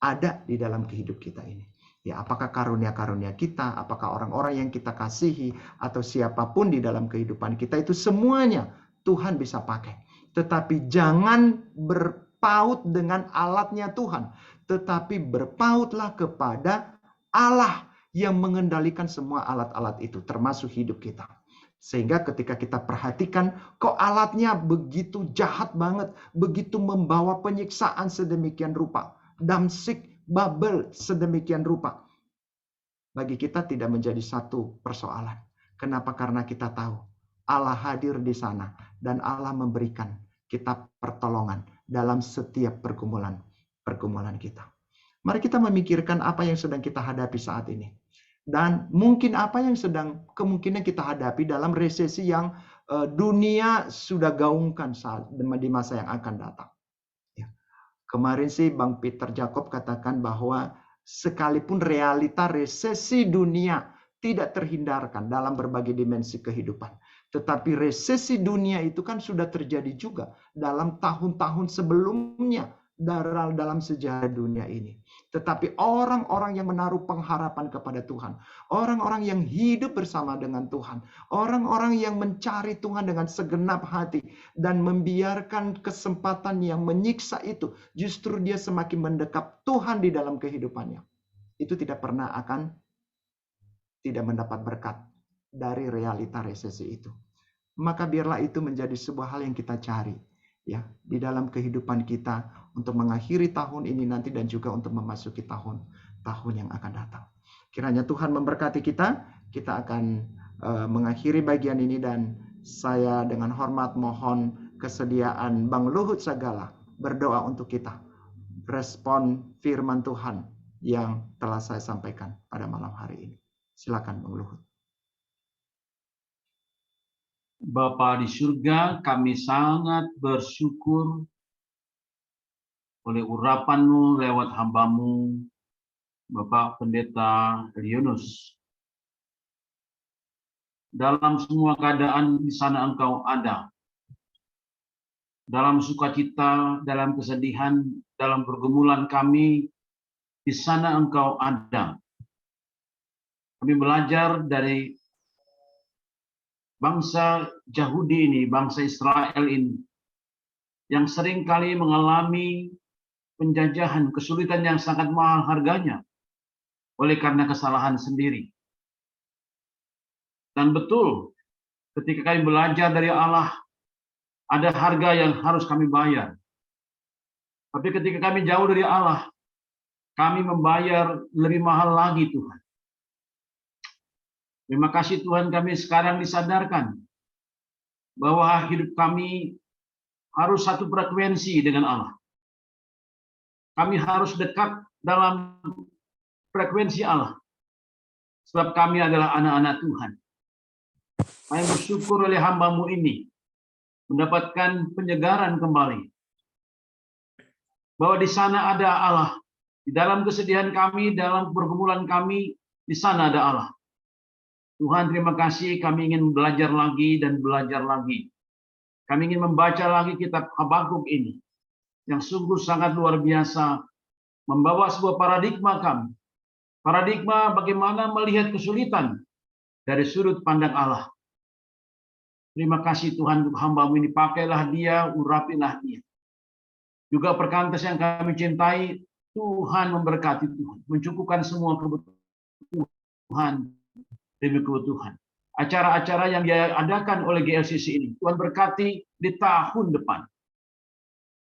ada di dalam kehidupan kita ini. Ya, apakah karunia-karunia kita, apakah orang-orang yang kita kasihi, atau siapapun di dalam kehidupan kita, itu semuanya Tuhan bisa pakai. Tetapi jangan berpaut dengan alatnya Tuhan, tetapi berpautlah kepada Allah yang mengendalikan semua alat-alat itu, termasuk hidup kita. Sehingga ketika kita perhatikan, kok alatnya begitu jahat banget, begitu membawa penyiksaan sedemikian rupa, Damsyik, Babel sedemikian rupa. Bagi kita tidak menjadi satu persoalan. Kenapa? Karena kita tahu Allah hadir di sana dan Allah memberikan kita pertolongan dalam setiap pergumulan kita. Mari kita memikirkan apa yang sedang kita hadapi saat ini. Dan mungkin apa yang sedang kemungkinan kita hadapi dalam resesi yang dunia sudah gaungkan di masa yang akan datang. Kemarin sih Bang Peter Jacob katakan bahwa sekalipun realita resesi dunia tidak terhindarkan dalam berbagai dimensi kehidupan. Tetapi resesi dunia itu kan sudah terjadi juga dalam tahun-tahun sebelumnya dalam sejarah dunia ini. Tetapi orang-orang yang menaruh pengharapan kepada Tuhan, orang-orang yang hidup bersama dengan Tuhan, orang-orang yang mencari Tuhan dengan segenap hati dan membiarkan kesempatan yang menyiksa itu, justru dia semakin mendekap Tuhan di dalam kehidupannya. Itu tidak pernah akan tidak mendapat berkat dari realita resesi itu. Maka biarlah itu menjadi sebuah hal yang kita cari ya di dalam kehidupan kita untuk mengakhiri tahun ini nanti dan juga untuk memasuki tahun yang akan datang. Kiranya Tuhan memberkati kita. Kita akan mengakhiri bagian ini dan saya dengan hormat mohon kesediaan Bang Luhut Sagala berdoa untuk kita. Respon firman Tuhan yang telah saya sampaikan pada malam hari ini. Silakan Bang Luhut. Bapa di surga, kami sangat bersyukur oleh urapan-Mu lewat hamba-Mu, Bapak Pendeta Yunus. Dalam semua keadaan di sana Engkau ada. Dalam sukacita, dalam kesedihan, dalam pergumulan kami, di sana Engkau ada. Kami belajar dari bangsa Yahudi ini, bangsa Israel ini, yang sering kali mengalami penjajahan, kesulitan yang sangat mahal harganya, oleh karena kesalahan sendiri. Dan betul, ketika kami belajar dari Allah, ada harga yang harus kami bayar. Tapi ketika kami jauh dari Allah, kami membayar lebih mahal lagi Tuhan. Terima kasih Tuhan, kami sekarang disadarkan bahwa hidup kami harus satu frekuensi dengan Allah. Kami harus dekat dalam frekuensi Allah. Sebab kami adalah anak-anak Tuhan. Kami bersyukur oleh hamba-Mu ini mendapatkan penyegaran kembali. Bahwa di sana ada Allah. Di dalam kesedihan kami, dalam pergumulan kami, di sana ada Allah. Tuhan, terima kasih, kami ingin belajar lagi dan belajar lagi. Kami ingin membaca lagi kitab Habakuk ini, yang sungguh sangat luar biasa, membawa sebuah paradigma kami. Paradigma bagaimana melihat kesulitan dari sudut pandang Allah. Terima kasih Tuhan untuk hamba-Mu ini, pakailah dia, urapilah dia. Juga perkantas yang kami cintai, Tuhan memberkati Tuhan, mencukupkan semua kebutuhan demi kebutuhan. Acara-acara yang diadakan oleh GLCC ini, Tuhan berkati di tahun depan.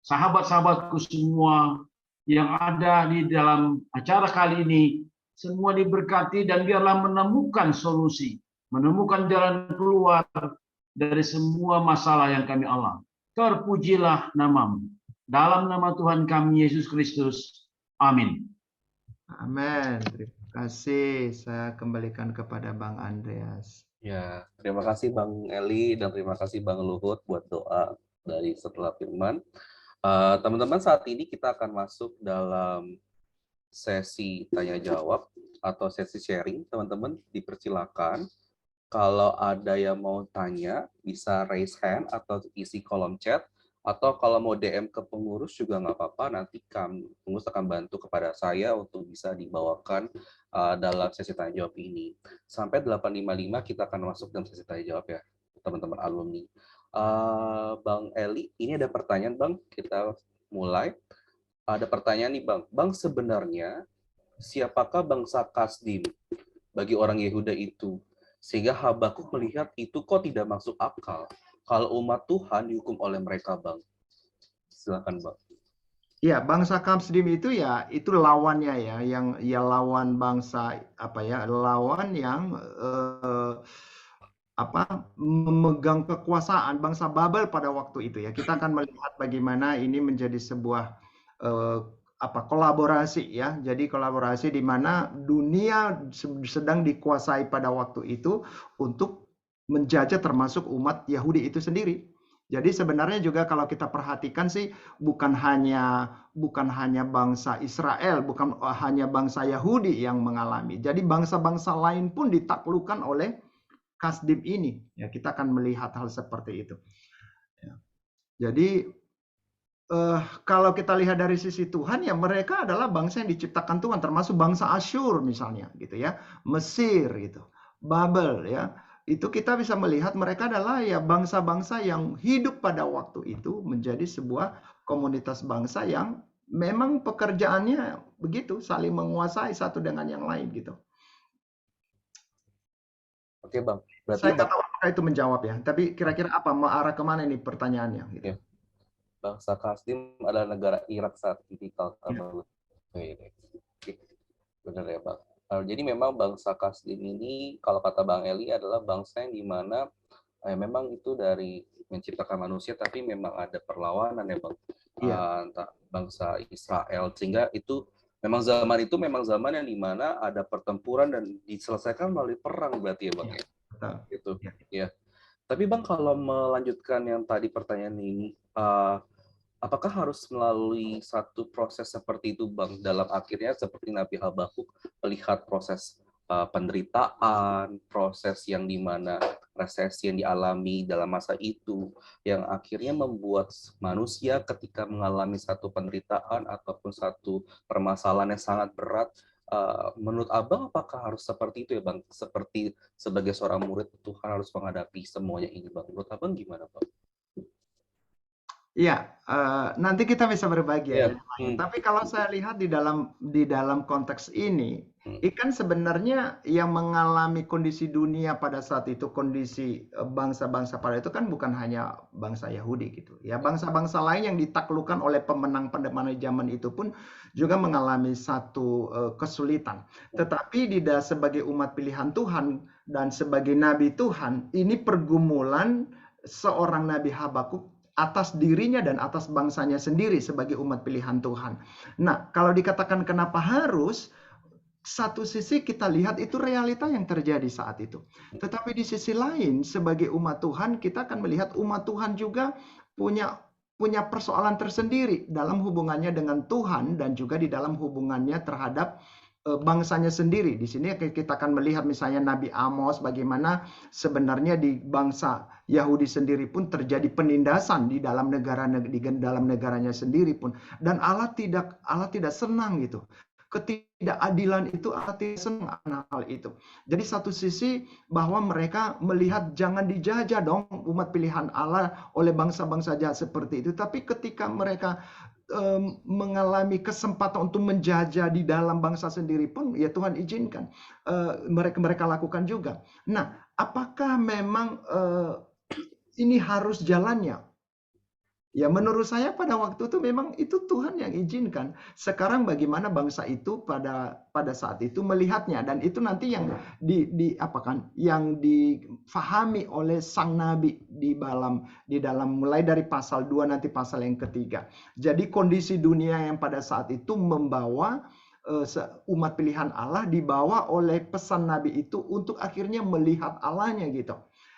Sahabat-sahabatku semua yang ada di dalam acara kali ini, semua diberkati dan biarlah menemukan solusi, menemukan jalan keluar dari semua masalah yang kami alami. Terpujilah nama-Mu. Dalam nama Tuhan kami Yesus Kristus. Amin. Amin. Terima kasih. Saya kembalikan kepada Bang Andreas. Ya, terima kasih Bang Eli dan terima kasih Bang Luhut buat doa dari setelah firman. Teman-teman, saat ini kita akan masuk dalam sesi tanya jawab atau sesi sharing. Teman-teman dipersilakan kalau ada yang mau tanya bisa raise hand atau isi kolom chat Atau kalau mau DM ke pengurus juga nggak apa-apa, nanti pengurus akan bantu kepada saya untuk bisa dibawakan dalam sesi tanya jawab ini. Sampai 8.55 kita akan masuk dalam sesi tanya jawab ya, teman-teman alumni. Bang Eli, ini ada pertanyaan Bang, kita mulai. Ada pertanyaan nih Bang. Bang, sebenarnya siapakah bangsa Kasdim bagi orang Yehuda itu? Sehingga Habakuk melihat itu kok tidak masuk akal. Kalau umat Tuhan dihukum oleh mereka, Bang. Silakan, Bang. Ya, bangsa Kasdim itu ya itu lawannya ya, yang ya lawan bangsa lawan yang memegang kekuasaan bangsa Babel pada waktu itu ya. Kita akan melihat bagaimana ini menjadi sebuah kolaborasi ya. Jadi kolaborasi di mana dunia sedang dikuasai pada waktu itu untuk menjajah termasuk umat Yahudi itu sendiri. Jadi sebenarnya juga kalau kita perhatikan sih bukan hanya bangsa Israel, bukan hanya bangsa Yahudi yang mengalami. Jadi bangsa-bangsa lain pun ditaklukkan oleh Kasdim ini. Ya, kita akan melihat hal seperti itu. Ya. Jadi kalau kita lihat dari sisi Tuhan, ya mereka adalah bangsa yang diciptakan Tuhan, termasuk bangsa Asyur misalnya, gitu ya, Mesir, gitu, Babel, ya. Itu kita bisa melihat mereka adalah ya bangsa-bangsa yang hidup pada waktu itu menjadi sebuah komunitas bangsa yang memang pekerjaannya begitu, saling menguasai satu dengan yang lain gitu. Oke Bang, berarti saya nggak tahu apakah itu menjawab ya, tapi kira-kira apa, mau arah kemana ini pertanyaannya? Gitu. Ya. Bangsa Kasdim adalah negara Irak saat ini kalau benar ya Bang. Jadi memang bangsa Kasdim ini kalau kata Bang Eli adalah bangsa yang dimana memang itu dari menciptakan manusia, tapi memang ada perlawanan ya Bang. Bangsa Israel, sehingga itu memang zaman yang dimana ada pertempuran dan diselesaikan melalui perang berarti ya Bang ya. Gitu. Ya. Tapi Bang, kalau melanjutkan yang tadi pertanyaan ini, apakah harus melalui satu proses seperti itu Bang? Dalam akhirnya seperti Nabi Habakuk melihat proses penderitaan, proses yang dimana resesi yang dialami dalam masa itu, yang akhirnya membuat manusia ketika mengalami satu penderitaan ataupun satu permasalahan yang sangat berat, menurut Abang apakah harus seperti itu ya Bang? Seperti sebagai seorang murid Tuhan harus menghadapi semuanya ini Bang. Menurut Abang gimana Bang? Iya, nanti kita bisa berbagi ya. Tapi kalau saya lihat di dalam konteks ini, ikan sebenarnya yang mengalami kondisi dunia pada saat itu, kondisi bangsa-bangsa pada itu kan bukan hanya bangsa Yahudi gitu. Ya, bangsa-bangsa lain yang ditaklukkan oleh pemenang pada zaman itu pun juga mengalami satu kesulitan. Tetapi sebagai umat pilihan Tuhan dan sebagai nabi Tuhan, ini pergumulan seorang Nabi Habakuk atas dirinya dan atas bangsanya sendiri sebagai umat pilihan Tuhan. Nah, kalau dikatakan kenapa harus, satu sisi kita lihat itu realita yang terjadi saat itu. Tetapi di sisi lain, sebagai umat Tuhan, kita akan melihat umat Tuhan juga punya persoalan tersendiri dalam hubungannya dengan Tuhan dan juga di dalam hubungannya terhadap bangsanya sendiri. Di sini kita akan melihat misalnya Nabi Amos, bagaimana sebenarnya di bangsa Yahudi sendiri pun terjadi penindasan di dalam negaranya sendiri pun, dan Allah tidak senang gitu. Ketidakadilan itu Allah tidak senang hal itu. Jadi satu sisi bahwa mereka melihat jangan dijajah dong umat pilihan Allah oleh bangsa-bangsa jahat seperti itu. Tapi ketika mereka mengalami kesempatan untuk menjajah di dalam bangsa sendiri pun, ya Tuhan izinkan mereka lakukan juga. Nah, apakah memang ini harus jalannya? Ya menurut saya pada waktu itu memang itu Tuhan yang izinkan. Sekarang bagaimana bangsa itu pada saat itu melihatnya, dan itu nanti yang yang difahami oleh sang nabi di dalam mulai dari pasal 2 nanti pasal yang ketiga. Jadi kondisi dunia yang pada saat itu membawa umat pilihan Allah dibawa oleh pesan nabi itu untuk akhirnya melihat Allahnya gitu.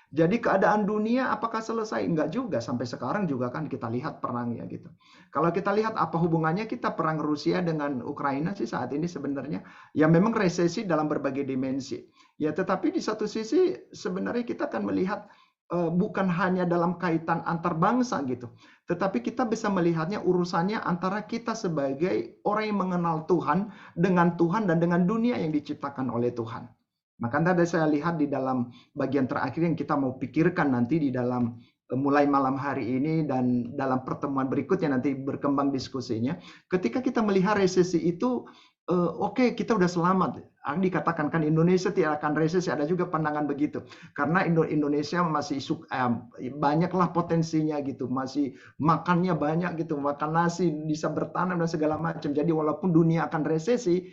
Jadi keadaan dunia apakah selesai? Enggak juga, sampai sekarang juga kan kita lihat perangnya gitu. Kalau kita lihat apa hubungannya kita perang Rusia dengan Ukraina sih saat ini sebenarnya, ya memang resesi dalam berbagai dimensi. Ya tetapi di satu sisi sebenarnya kita akan melihat bukan hanya dalam kaitan antar bangsa gitu, Tetapi kita bisa melihatnya urusannya antara kita sebagai orang yang mengenal Tuhan dan dengan dunia yang diciptakan oleh Tuhan. Maka tadi saya lihat di dalam bagian terakhir yang kita mau pikirkan nanti di dalam mulai malam hari ini dan dalam pertemuan berikutnya nanti berkembang diskusinya. Ketika kita melihat resesi itu, oke, kita udah selamat. Dikatakan kan Indonesia tidak akan resesi, ada juga pandangan begitu. Karena Indonesia masih banyaklah potensinya gitu, masih makannya banyak gitu, makan nasi, bisa bertanam dan segala macam. Jadi walaupun dunia akan resesi,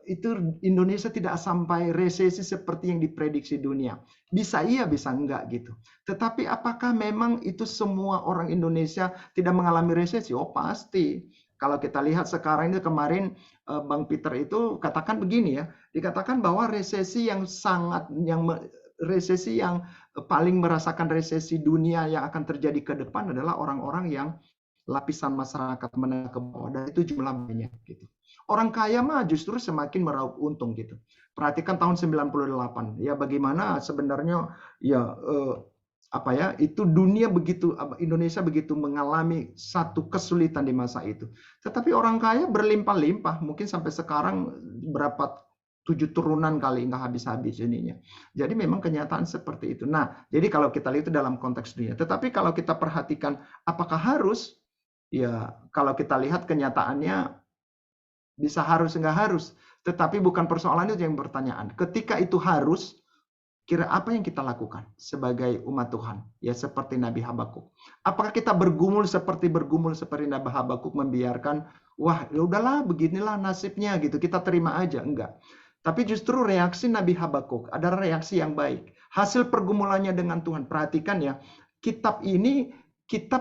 itu Indonesia tidak sampai resesi seperti yang diprediksi dunia. Bisa iya, bisa enggak gitu. Tetapi apakah memang itu semua orang Indonesia tidak mengalami resesi? Oh pasti. Kalau kita lihat sekarang ini, kemarin Bang Peter itu katakan begini ya, dikatakan bahwa resesi yang paling merasakan resesi dunia yang akan terjadi ke depan adalah orang-orang yang lapisan masyarakat menengah ke bawah, dan itu jumlah banyak gitu. Orang kaya mah justru semakin meraup untung gitu. Perhatikan tahun 98 ya, bagaimana sebenarnya ya itu dunia begitu, Indonesia begitu mengalami satu kesulitan di masa itu. Tetapi orang kaya berlimpah-limpah, mungkin sampai sekarang berapa 7 turunan kali nggak habis-habis ininya. Jadi memang kenyataan seperti itu. Nah, jadi kalau kita lihat itu dalam konteks dunia. Tetapi kalau kita perhatikan apakah harus? Ya, kalau kita lihat kenyataannya bisa harus, nggak harus. Tetapi bukan persoalan itu yang pertanyaan. Ketika itu harus, kira apa yang kita lakukan sebagai umat Tuhan? Ya seperti Nabi Habakuk. Apakah kita bergumul seperti Nabi Habakuk, membiarkan, wah ya udahlah beginilah nasibnya gitu, kita terima aja? Enggak. Tapi justru reaksi Nabi Habakuk adalah reaksi yang baik. Hasil pergumulannya dengan Tuhan. Perhatikan ya, kitab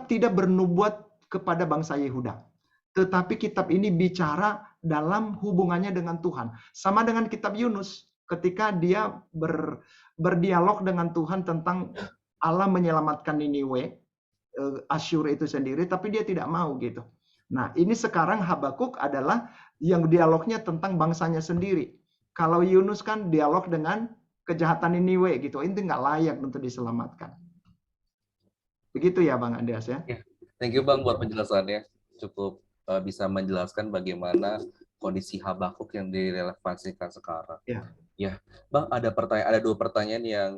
tidak bernubuat kepada bangsa Yehuda. Tetapi kitab ini bicara dalam hubungannya dengan Tuhan. Sama dengan kitab Yunus, ketika dia berdialog dengan Tuhan tentang Allah menyelamatkan Niniwe, Asyur itu sendiri, tapi dia tidak mau gitu. Nah, ini sekarang Habakuk adalah yang dialognya tentang bangsanya sendiri. Kalau Yunus kan dialog dengan kejahatan Niniwe gitu, itu nggak layak untuk diselamatkan. Begitu ya Bang Andreas ya. Thank you Bang buat penjelasannya. Cukup bisa menjelaskan bagaimana kondisi Habakuk yang direlevansikan sekarang. Ya, Bang, ada dua pertanyaan yang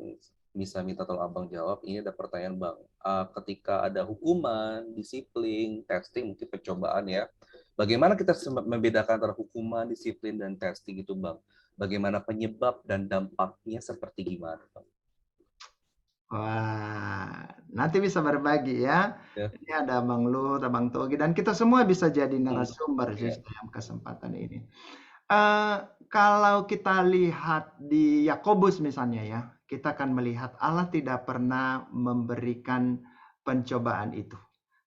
bisa minta tolong Abang jawab. Ini ada pertanyaan Bang. Ketika ada hukuman, disiplin, testing, mungkin pencobaan ya. Bagaimana kita membedakan antara hukuman, disiplin, dan testing itu Bang? Bagaimana penyebab dan dampaknya seperti gimana Bang? Wah, nanti bisa berbagi ya. Ini ada Bang Lut, Bang Togi, dan kita semua bisa jadi narasumber dalam kesempatan ini. Kalau kita lihat di Yakobus misalnya ya, kita akan melihat Allah tidak pernah memberikan pencobaan itu.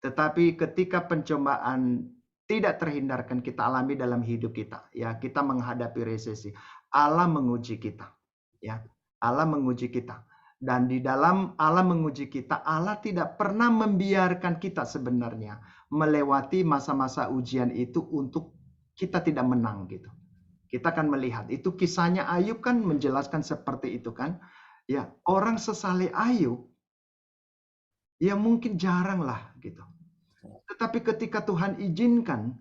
Tetapi ketika pencobaan tidak terhindarkan kita alami dalam hidup kita, ya kita menghadapi resesi, Allah menguji kita, ya Allah menguji kita. Dan di dalam Allah menguji kita, Allah tidak pernah membiarkan kita sebenarnya melewati masa-masa ujian itu untuk kita tidak menang gitu. Kita akan melihat itu kisahnya Ayub kan menjelaskan seperti itu kan. Ya, orang sesaleh Ayub ya mungkin jarang lah gitu. Tetapi ketika Tuhan izinkan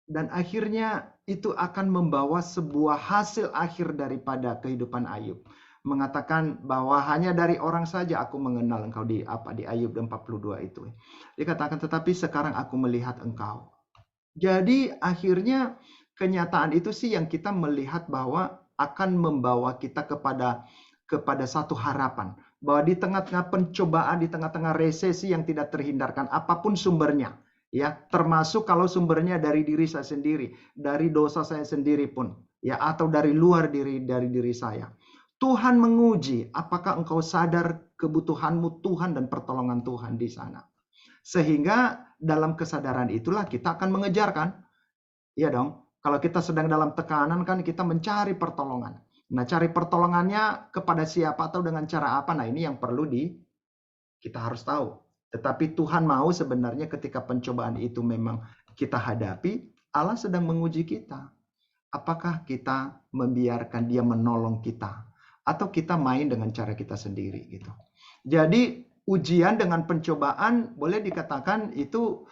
dan akhirnya itu akan membawa sebuah hasil akhir daripada kehidupan Ayub. Mengatakan bahwa hanya dari orang saja aku mengenal engkau di Ayub 42 itu. Dikatakan tetapi sekarang aku melihat engkau. Jadi akhirnya kenyataan itu sih yang kita melihat bahwa akan membawa kita kepada satu harapan. Bahwa di tengah-tengah pencobaan, di tengah-tengah resesi yang tidak terhindarkan apapun sumbernya. Ya, termasuk kalau sumbernya dari diri saya sendiri, dari dosa saya sendiri pun. Ya, atau dari luar dari diri saya. Tuhan menguji apakah engkau sadar kebutuhanmu Tuhan dan pertolongan Tuhan di sana. Sehingga dalam kesadaran itulah kita akan mengejar kan? Iya dong. Kalau kita sedang dalam tekanan kan kita mencari pertolongan. Nah, cari pertolongannya kepada siapa atau dengan cara apa? Nah, ini yang perlu kita harus tahu. Tetapi Tuhan mau sebenarnya ketika pencobaan itu memang kita hadapi, Allah sedang menguji kita. Apakah kita membiarkan Dia menolong kita? Atau kita main dengan cara kita sendiri gitu. Jadi ujian dengan pencobaan boleh dikatakan itu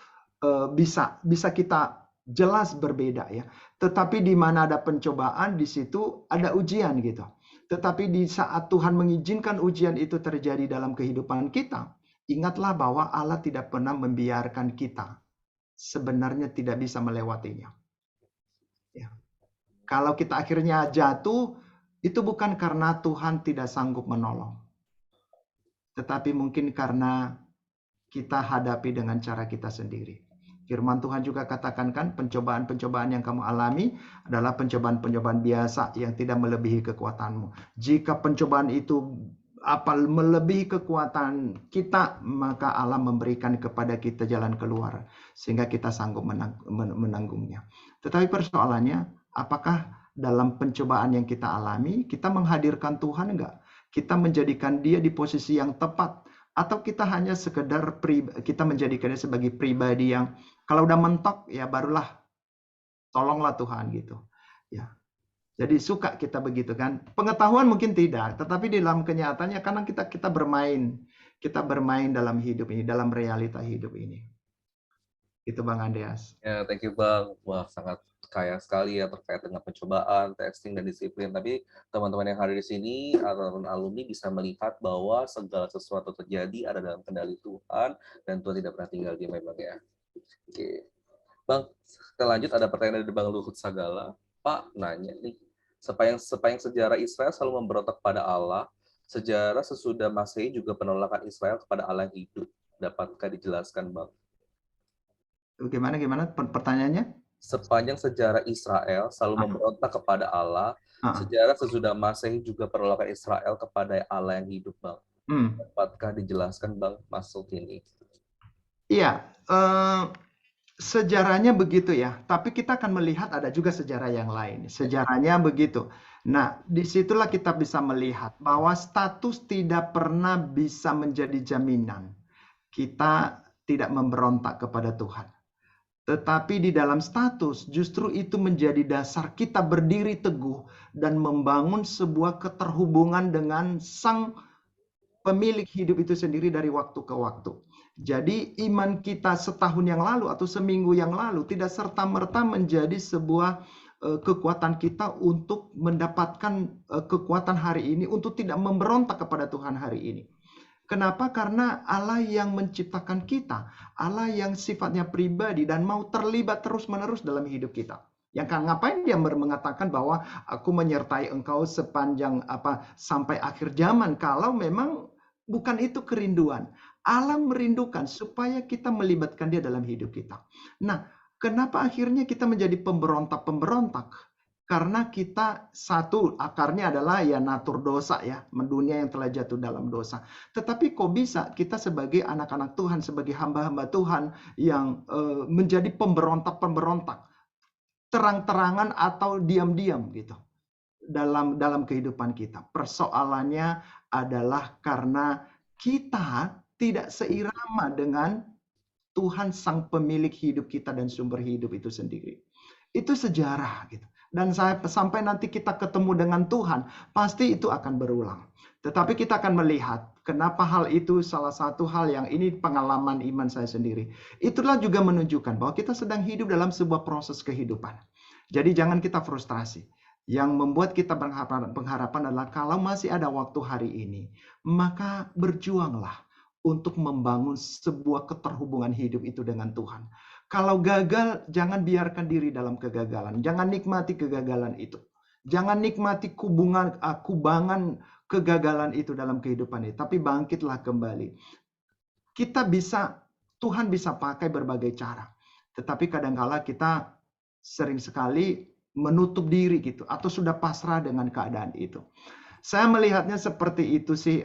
bisa kita jelas berbeda ya. Tetapi di mana ada pencobaan, di situ ada ujian gitu. Tetapi di saat Tuhan mengizinkan ujian itu terjadi dalam kehidupan kita, ingatlah bahwa Allah tidak pernah membiarkan kita sebenarnya tidak bisa melewatinya. Ya. Kalau kita akhirnya jatuh, itu bukan karena Tuhan tidak sanggup menolong. Tetapi mungkin karena kita hadapi dengan cara kita sendiri. Firman Tuhan juga katakan kan, pencobaan-pencobaan yang kamu alami adalah pencobaan-pencobaan biasa yang tidak melebihi kekuatanmu. Jika pencobaan itu melebihi kekuatan kita, maka Allah memberikan kepada kita jalan keluar sehingga kita sanggup menanggungnya. Tetapi persoalannya, apakah dalam pencobaan yang kita alami kita menghadirkan Tuhan enggak? Kita menjadikan dia di posisi yang tepat, atau kita hanya sekedar kita menjadikannya sebagai pribadi yang kalau udah mentok ya barulah tolonglah Tuhan gitu. Ya. Jadi suka kita begitu kan. Pengetahuan mungkin tidak, tetapi di dalam kenyataannya karena kita bermain dalam hidup ini, dalam realita hidup ini. Itu Bang Andreas. Ya, thank you Bang. Wah, sangat kaya sekali ya terkait dengan pencobaan, testing, dan disiplin. Tapi teman-teman yang hadir di sini, atau alumni bisa melihat bahwa segala sesuatu terjadi ada dalam kendali Tuhan, dan Tuhan tidak pernah tinggal diam memang ya. Oke. Bang, kita lanjut, ada pertanyaan dari Bang Luhut Sagala. Pak, nanya nih, sepanjang sejarah Israel selalu memberontak pada Allah, sejarah sesudah Masehi juga penolakan Israel kepada Allah yang hidup. Dapatkah dijelaskan, Bang? Gimana pertanyaannya? Sepanjang sejarah Israel selalu memberontak kepada Allah, sejarah sesudah Masehi juga penolakan Israel kepada Allah yang hidup, Bang. Dapatkah dijelaskan, Bang, maksud ini? Iya, sejarahnya begitu ya. Tapi kita akan melihat ada juga sejarah yang lain. Sejarahnya begitu. Nah, disitulah kita bisa melihat bahwa status tidak pernah bisa menjadi jaminan kita tidak memberontak kepada Tuhan. Tetapi di dalam status justru itu menjadi dasar kita berdiri teguh dan membangun sebuah keterhubungan dengan Sang pemilik hidup itu sendiri dari waktu ke waktu. Jadi iman kita setahun yang lalu atau seminggu yang lalu tidak serta-merta menjadi sebuah kekuatan kita untuk mendapatkan kekuatan hari ini untuk tidak memberontak kepada Tuhan hari ini. Kenapa? Karena Allah yang menciptakan kita, Allah yang sifatnya pribadi dan mau terlibat terus-menerus dalam hidup kita. Yang kan ngapain dia mengatakan bahwa aku menyertai engkau sepanjang sampai akhir zaman, kalau memang bukan itu kerinduan. Allah merindukan supaya kita melibatkan dia dalam hidup kita. Nah, kenapa akhirnya kita menjadi pemberontak-pemberontak? Karena kita satu akarnya adalah ya natur dosa ya, dunia yang telah jatuh dalam dosa. Tetapi kok bisa kita sebagai anak-anak Tuhan, sebagai hamba-hamba Tuhan yang menjadi pemberontak-pemberontak, terang-terangan atau diam-diam gitu dalam kehidupan kita. Persoalannya adalah karena kita tidak seirama dengan Tuhan sang pemilik hidup kita dan sumber hidup itu sendiri. Itu sejarah gitu. Dan sampai nanti kita ketemu dengan Tuhan, pasti itu akan berulang. Tetapi kita akan melihat kenapa hal itu salah satu hal yang ini pengalaman iman saya sendiri. Itulah juga menunjukkan bahwa kita sedang hidup dalam sebuah proses kehidupan. Jadi jangan kita frustrasi. Yang membuat kita pengharapan adalah kalau masih ada waktu hari ini, maka berjuanglah untuk membangun sebuah keterhubungan hidup itu dengan Tuhan. Kalau gagal, jangan biarkan diri dalam kegagalan. Jangan nikmati kegagalan itu. Jangan nikmati kubangan kegagalan itu dalam kehidupan ini. Tapi bangkitlah kembali. Tuhan bisa pakai berbagai cara. Tetapi kadang-kala kita sering sekali menutup diri gitu. Atau sudah pasrah dengan keadaan itu. Saya melihatnya seperti itu sih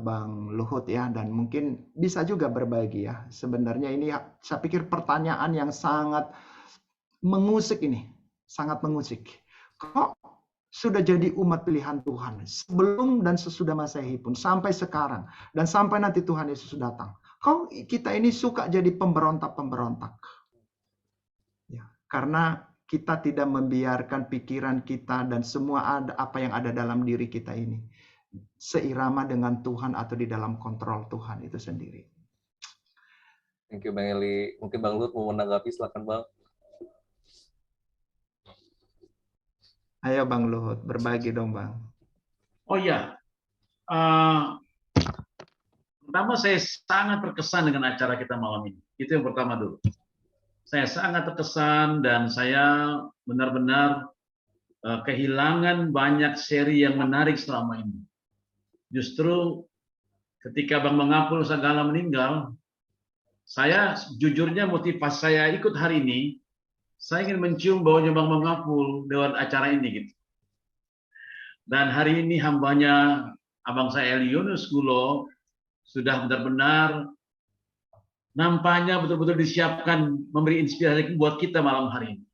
Bang Luhut ya, dan mungkin bisa juga berbagi ya. Sebenarnya ini saya pikir pertanyaan yang sangat mengusik ini, sangat mengusik. Kok sudah jadi umat pilihan Tuhan sebelum dan sesudah Masehi pun sampai sekarang dan sampai nanti Tuhan Yesus datang. Kok kita ini suka jadi pemberontak-pemberontak? Ya, karena kita tidak membiarkan pikiran kita dan semua apa yang ada dalam diri kita ini seirama dengan Tuhan atau di dalam kontrol Tuhan itu sendiri. Thank you Bang Eli. Mungkin Bang Lut mau menanggapi, silakan Bang. Ayo Bang Luhut, berbagi dong Bang. Oh ya, pertama saya sangat terkesan dengan acara kita malam ini. Itu yang pertama dulu. Saya sangat terkesan dan saya benar-benar kehilangan banyak seri yang menarik selama ini. Justru ketika Bang Mangapul Sagala meninggal, saya jujurnya motivasi saya ikut hari ini, saya ingin mencium baunya Bang Mangapul lewat acara ini gitu. Dan hari ini hambanya abang saya Eli Yunus Gulo sudah benar-benar nampaknya betul-betul disiapkan memberi inspirasi buat kita malam hari ini.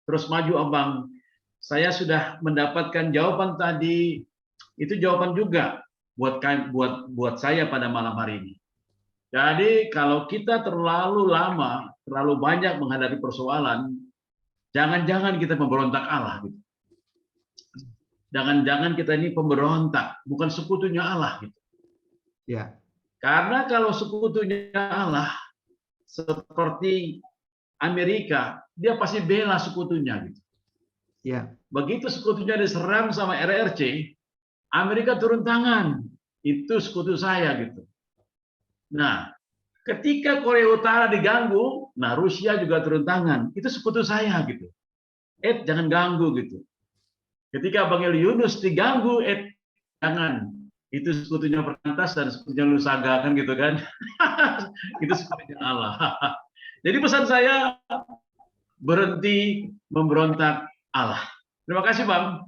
Terus maju abang, saya sudah mendapatkan jawaban tadi, itu jawaban juga buat saya pada malam hari ini. Jadi kalau kita terlalu lama, terlalu banyak menghadapi persoalan, jangan-jangan kita memberontak Allah. Gitu. Jangan-jangan kita ini pemberontak, bukan sekutunya Allah. Gitu. Ya. Karena kalau sekutunya Allah, seperti Amerika, dia pasti bela sekutunya. Gitu. Ya. Begitu sekutunya diserang sama RRC, Amerika turun tangan. Itu sekutu saya. Gitu. Nah, ketika Korea Utara diganggu, nah Rusia juga turun tangan. Itu sekutu saya. Gitu. Jangan ganggu. Gitu. Ketika Bang Eli Yunus diganggu, jangan. Itu sekutunya Perkantas dan sekutunya Lusaga kan gitu kan. Itu sekutunya Allah. Jadi pesan saya, berhenti memberontak Allah. Terima kasih Bang.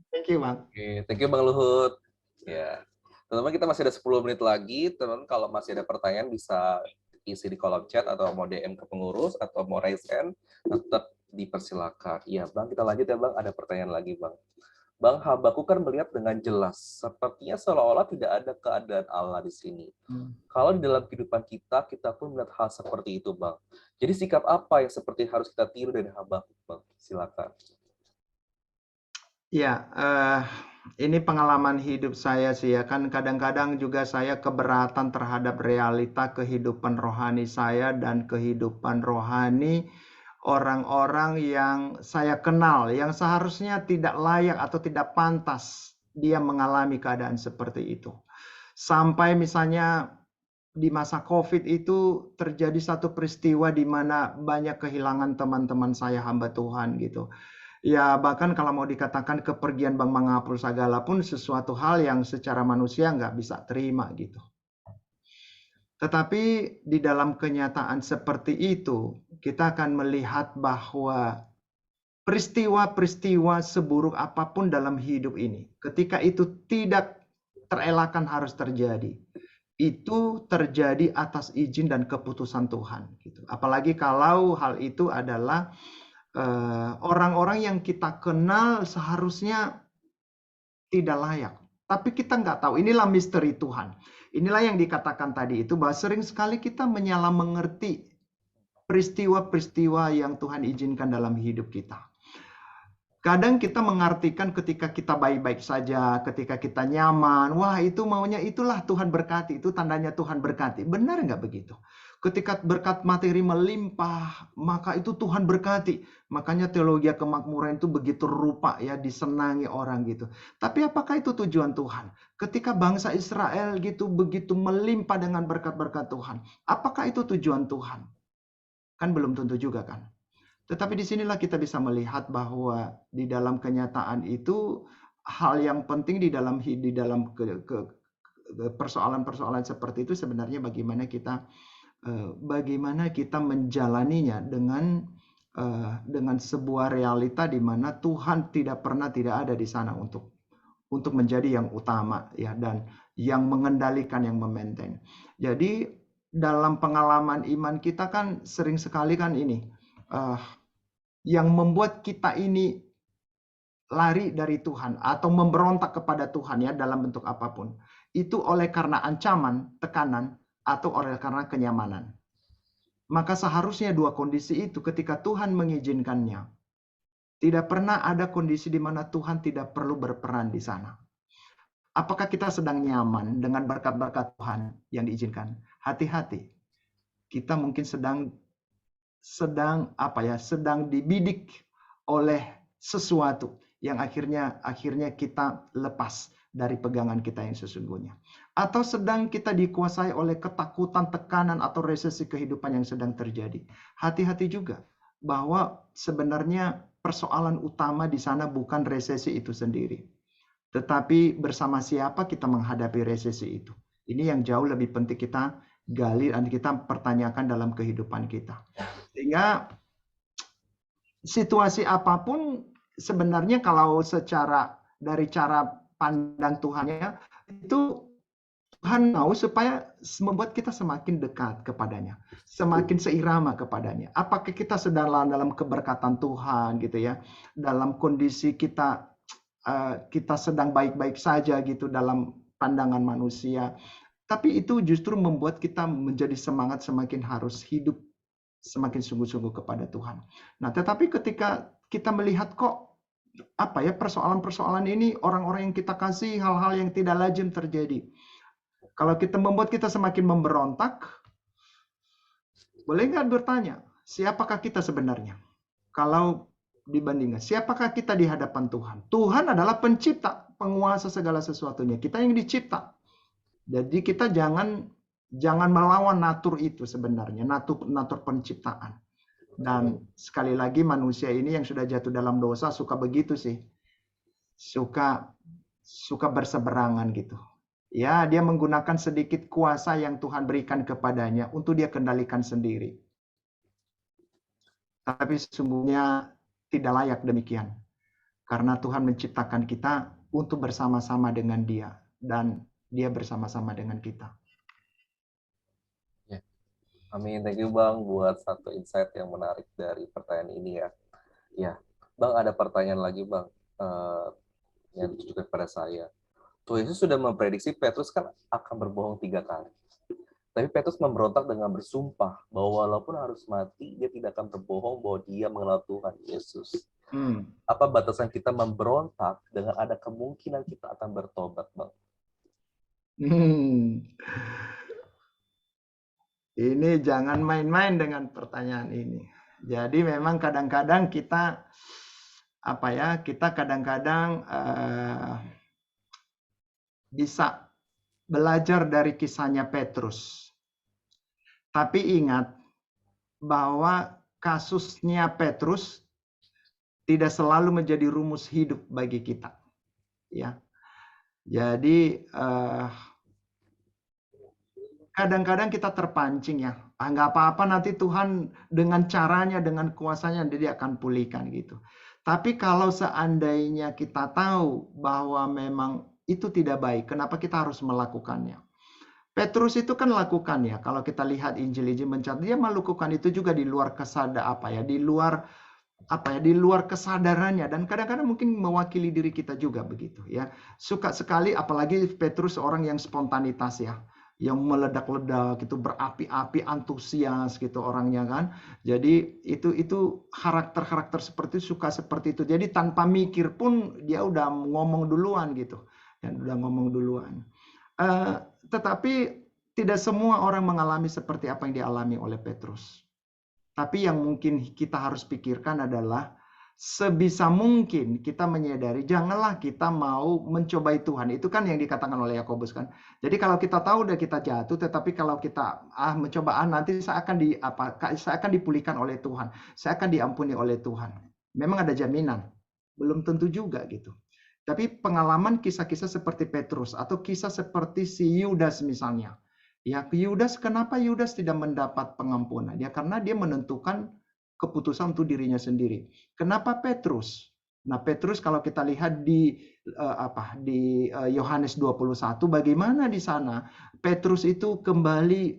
Thank you Bang. Oke, thank you Bang Luhut. Ya, teman-teman kita masih ada 10 menit lagi. Teman-teman kalau masih ada pertanyaan bisa isi di kolom chat atau mau DM ke pengurus atau mau raise hand, tetap dipersilakan. Iya Bang, kita lanjut ya Bang. Ada pertanyaan lagi Bang. Bang, hambaku kan melihat dengan jelas, sepertinya seolah-olah tidak ada keadaan Allah di sini. Kalau di dalam kehidupan kita, kita pun melihat hal seperti itu, Bang. Jadi sikap apa yang seperti harus kita tiru dari Habakuk, Bang? Silakan. Ya, ini pengalaman hidup saya sih ya, kan kadang-kadang juga saya keberatan terhadap realita kehidupan rohani saya dan kehidupan rohani orang-orang yang saya kenal, yang seharusnya tidak layak atau tidak pantas dia mengalami keadaan seperti itu. Sampai misalnya di masa COVID itu terjadi satu peristiwa di mana banyak kehilangan teman-teman saya hamba Tuhan gitu. Ya bahkan kalau mau dikatakan kepergian Bang Mangapul Sagala pun sesuatu hal yang secara manusia nggak bisa terima gitu. Tetapi di dalam kenyataan seperti itu, kita akan melihat bahwa peristiwa-peristiwa seburuk apapun dalam hidup ini, ketika itu tidak terelakkan harus terjadi, itu terjadi atas izin dan keputusan Tuhan. Gitu. Apalagi kalau hal itu adalah orang-orang yang kita kenal seharusnya tidak layak. Tapi kita nggak tahu, inilah misteri Tuhan. Inilah yang dikatakan tadi itu, bahwa sering sekali kita menyalah mengerti peristiwa-peristiwa yang Tuhan izinkan dalam hidup kita. Kadang kita mengartikan ketika kita baik-baik saja, ketika kita nyaman, wah itu maunya itulah Tuhan berkati, itu tandanya Tuhan berkati. Benar nggak begitu? Ketika berkat materi melimpah, maka itu Tuhan berkati. Makanya teologi kemakmuran itu begitu rupa ya, disenangi orang gitu. Tapi apakah itu tujuan Tuhan? Ketika bangsa Israel gitu begitu melimpah dengan berkat-berkat Tuhan, apakah itu tujuan Tuhan? Kan belum tentu juga kan. Tetapi disinilah kita bisa melihat bahwa di dalam kenyataan itu hal yang penting di dalam persoalan-persoalan seperti itu sebenarnya bagaimana kita menjalaninya dengan sebuah realita di mana Tuhan tidak ada di sana untuk menjadi yang utama ya, dan yang mengendalikan, yang memaintain. Jadi dalam pengalaman iman kita kan sering sekali kan ini yang membuat kita ini lari dari Tuhan atau memberontak kepada Tuhan ya dalam bentuk apapun, itu oleh karena ancaman, tekanan, atau oleh karena kenyamanan. Maka seharusnya dua kondisi itu ketika Tuhan mengizinkannya, tidak pernah ada kondisi di mana Tuhan tidak perlu berperan di sana. Apakah kita sedang nyaman dengan berkat-berkat Tuhan yang diizinkan? Hati-hati. Kita mungkin sedang dibidik oleh sesuatu yang akhirnya kita lepas dari pegangan kita yang sesungguhnya. Atau sedang kita dikuasai oleh ketakutan, tekanan, atau resesi kehidupan yang sedang terjadi. Hati-hati juga bahwa sebenarnya persoalan utama di sana bukan resesi itu sendiri. Tetapi bersama siapa kita menghadapi resesi itu. Ini yang jauh lebih penting kita gali dan kita pertanyakan dalam kehidupan kita. Sehingga situasi apapun sebenarnya kalau dari cara pandang Tuhannya, itu Tuhan mau supaya membuat kita semakin dekat kepadanya, semakin seirama kepadanya. Apakah kita sedang dalam keberkatan Tuhan gitu ya, dalam kondisi kita sedang baik-baik saja gitu dalam pandangan manusia. Tapi itu justru membuat kita menjadi semangat semakin harus hidup semakin sungguh-sungguh kepada Tuhan. Nah, tetapi ketika kita melihat kok persoalan-persoalan ini orang-orang yang kita kasih hal-hal yang tidak lazim terjadi. Kalau kita membuat kita semakin memberontak, boleh nggak bertanya, siapakah kita sebenarnya? Kalau dibandingkan, siapakah kita di hadapan Tuhan? Tuhan adalah pencipta, penguasa segala sesuatunya. Kita yang dicipta. Jadi kita jangan melawan natur itu sebenarnya, natur penciptaan. Dan sekali lagi manusia ini yang sudah jatuh dalam dosa suka begitu sih. Suka berseberangan gitu. Ya, dia menggunakan sedikit kuasa yang Tuhan berikan kepadanya untuk dia kendalikan sendiri. Tapi sesungguhnya tidak layak demikian. Karena Tuhan menciptakan kita untuk bersama-sama dengan Dia. Dan Dia bersama-sama dengan kita. Amin. Thank you Bang buat satu insight yang menarik dari pertanyaan ini ya. Ya, Bang ada pertanyaan lagi Bang yang ditujukan kepada saya. Tuhan Yesus sudah memprediksi Petrus kan akan berbohong 3 kali. Tapi Petrus memberontak dengan bersumpah bahwa walaupun harus mati, dia tidak akan berbohong bahwa dia mengenal Tuhan Yesus. Apa batasan kita memberontak dengan ada kemungkinan kita akan bertobat, Bang? Ini jangan main-main dengan pertanyaan ini. Jadi memang kadang-kadang kita kadang-kadang bisa belajar dari kisahnya Petrus. Tapi ingat bahwa kasusnya Petrus tidak selalu menjadi rumus hidup bagi kita. Ya. Jadi kadang-kadang kita terpancing ya. Nggak apa-apa nanti Tuhan dengan caranya, dengan kuasanya dia akan pulihkan gitu. Tapi kalau seandainya kita tahu bahwa memang itu tidak baik, kenapa kita harus melakukannya? Petrus itu kan lakukan ya. Kalau kita lihat Injil-Injil mencatat dia melakukan itu juga di luar di luar kesadarannya dan kadang-kadang mungkin mewakili diri kita juga begitu ya. Suka sekali apalagi Petrus orang yang spontanitas ya. Yang meledak-ledak itu berapi-api antusias gitu orangnya kan. Jadi itu karakter seperti itu suka seperti itu. Jadi tanpa mikir pun dia udah ngomong duluan gitu. Dan udah ngomong duluan. Tetapi tidak semua orang mengalami seperti apa yang dialami oleh Petrus. Tapi yang mungkin kita harus pikirkan adalah sebisa mungkin kita menyadari janganlah kita mau mencobai Tuhan. Itu kan yang dikatakan oleh Yakobus kan. Jadi kalau kita tahu udah kita jatuh, tetapi kalau kita mencoba nanti saya akan dipulihkan oleh Tuhan. Saya akan diampuni oleh Tuhan. Memang ada jaminan. Belum tentu juga gitu. Tapi pengalaman kisah-kisah seperti Petrus atau kisah seperti si Yudas misalnya. Ya, Yudas, kenapa Yudas tidak mendapat pengampunan? Ya karena dia menentukan keputusan untuk dirinya sendiri. Kenapa Petrus? Nah, Petrus kalau kita lihat di Yohanes 21 bagaimana di sana Petrus itu kembali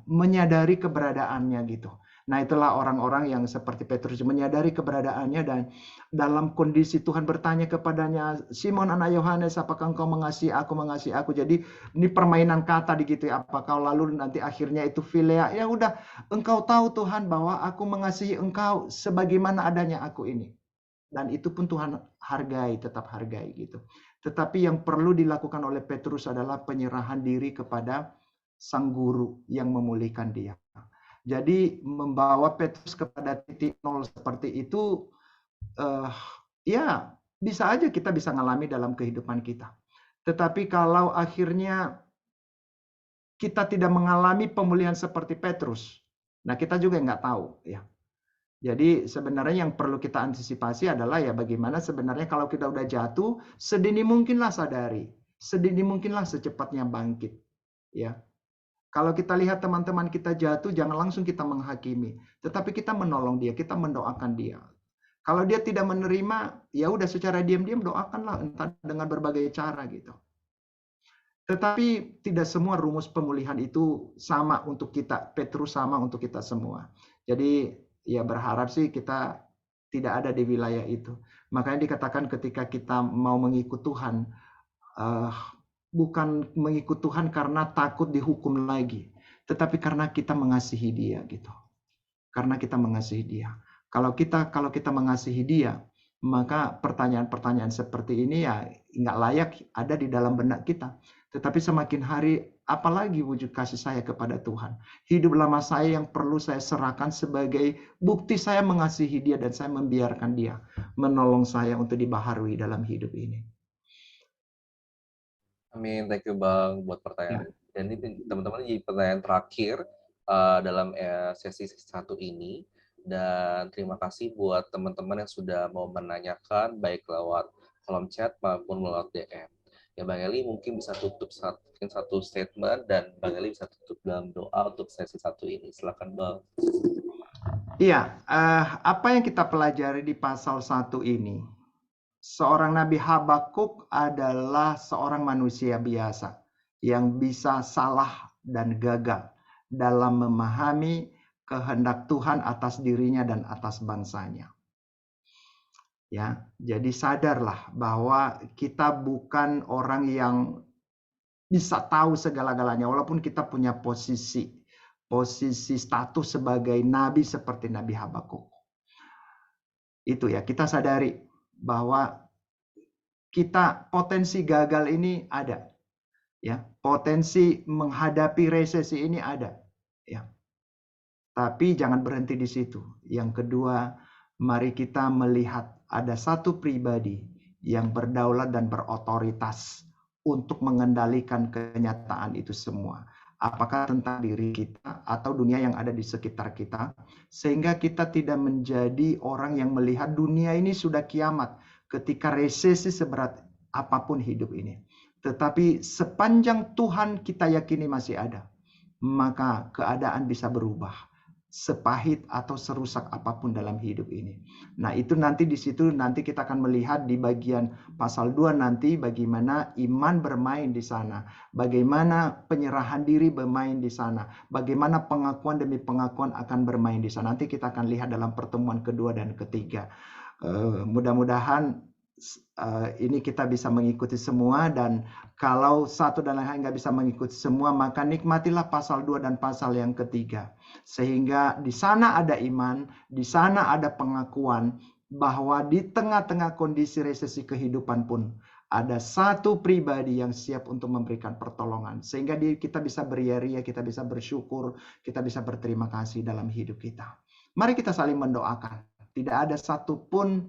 menyadari keberadaannya gitu. Nah, itulah orang-orang yang seperti Petrus menyadari keberadaannya dan dalam kondisi Tuhan bertanya kepadanya, Simon anak Yohanes, apakah engkau mengasihi aku? Mengasihi aku. Jadi ini permainan kata gitu ya. Apakah lalu nanti akhirnya itu filea. Ya udah, engkau tahu Tuhan bahwa aku mengasihi engkau sebagaimana adanya aku ini. Dan itu pun Tuhan hargai, tetap hargai gitu. Tetapi yang perlu dilakukan oleh Petrus adalah penyerahan diri kepada sang guru yang memulihkan dia. Jadi membawa Petrus kepada titik nol seperti itu, ya bisa aja kita bisa ngalami dalam kehidupan kita. Tetapi kalau akhirnya kita tidak mengalami pemulihan seperti Petrus, nah kita juga nggak tahu ya. Jadi sebenarnya yang perlu kita antisipasi adalah ya bagaimana sebenarnya kalau kita udah jatuh, sedini mungkinlah sadari, sedini mungkinlah secepatnya bangkit. Ya, kalau kita lihat teman-teman kita jatuh, jangan langsung kita menghakimi, tetapi kita menolong dia, kita mendoakan dia. Kalau dia tidak menerima, ya udah secara diam-diam doakanlah entah dengan berbagai cara gitu. Tetapi tidak semua rumus pemulihan itu sama untuk kita, Petrus sama untuk kita semua. Jadi ya berharap sih kita tidak ada di wilayah itu. Makanya dikatakan ketika kita mau mengikut Tuhan, bukan mengikut Tuhan karena takut dihukum lagi, tetapi karena kita mengasihi Dia gitu. Karena kita mengasihi Dia. Kalau kita mengasihi Dia, maka pertanyaan-pertanyaan seperti ini ya nggak layak ada di dalam benak kita. Tetapi semakin hari, apalagi wujud kasih saya kepada Tuhan. Hidup lama saya yang perlu saya serahkan sebagai bukti saya mengasihi Dia dan saya membiarkan Dia menolong saya untuk dibaharui dalam hidup ini. Amin, thank you Bang buat pertanyaan. Dan ini teman-teman jadi pertanyaan terakhir dalam sesi 1 ini. Dan terima kasih buat teman-teman yang sudah mau menanyakan baik lewat kolom chat maupun melalui DM. Ya Bang Eli mungkin bisa tutup satu statement dan Bang Eli bisa tutup dalam doa untuk sesi 1 ini. Silakan Bang. Iya, apa yang kita pelajari di pasal 1 ini? Seorang Nabi Habakuk adalah seorang manusia biasa yang bisa salah dan gagal dalam memahami kehendak Tuhan atas dirinya dan atas bangsanya. Ya, jadi sadarlah bahwa kita bukan orang yang bisa tahu segala-galanya walaupun kita punya posisi status sebagai nabi seperti Nabi Habakuk. Itu ya, kita sadari bahwa kita potensi gagal ini ada. Ya, potensi menghadapi resesi ini ada. Ya. Tapi jangan berhenti di situ. Yang kedua, mari kita melihat ada satu pribadi yang berdaulat dan berotoritas untuk mengendalikan kenyataan itu semua. Apakah tentang diri kita atau dunia yang ada di sekitar kita. Sehingga kita tidak menjadi orang yang melihat dunia ini sudah kiamat ketika resesi seberat apapun hidup ini. Tetapi sepanjang Tuhan kita yakini masih ada, maka keadaan bisa berubah. Sepahit atau serusak apapun dalam hidup ini. Nah, itu nanti di situ nanti kita akan melihat di bagian pasal 2 nanti bagaimana iman bermain di sana, bagaimana penyerahan diri bermain di sana, bagaimana pengakuan demi pengakuan akan bermain di sana. Nanti kita akan lihat dalam pertemuan kedua dan ketiga. Mudah-mudahan ini kita bisa mengikuti semua, dan kalau satu dan lain hal nggak bisa mengikuti semua, maka nikmatilah pasal 2 dan pasal yang ketiga. Sehingga di sana ada iman, di sana ada pengakuan bahwa di tengah-tengah kondisi resesi kehidupan pun ada satu pribadi yang siap untuk memberikan pertolongan. Sehingga kita bisa beria-ria, kita bisa bersyukur, kita bisa berterima kasih dalam hidup kita. Mari kita saling mendoakan. Tidak ada satupun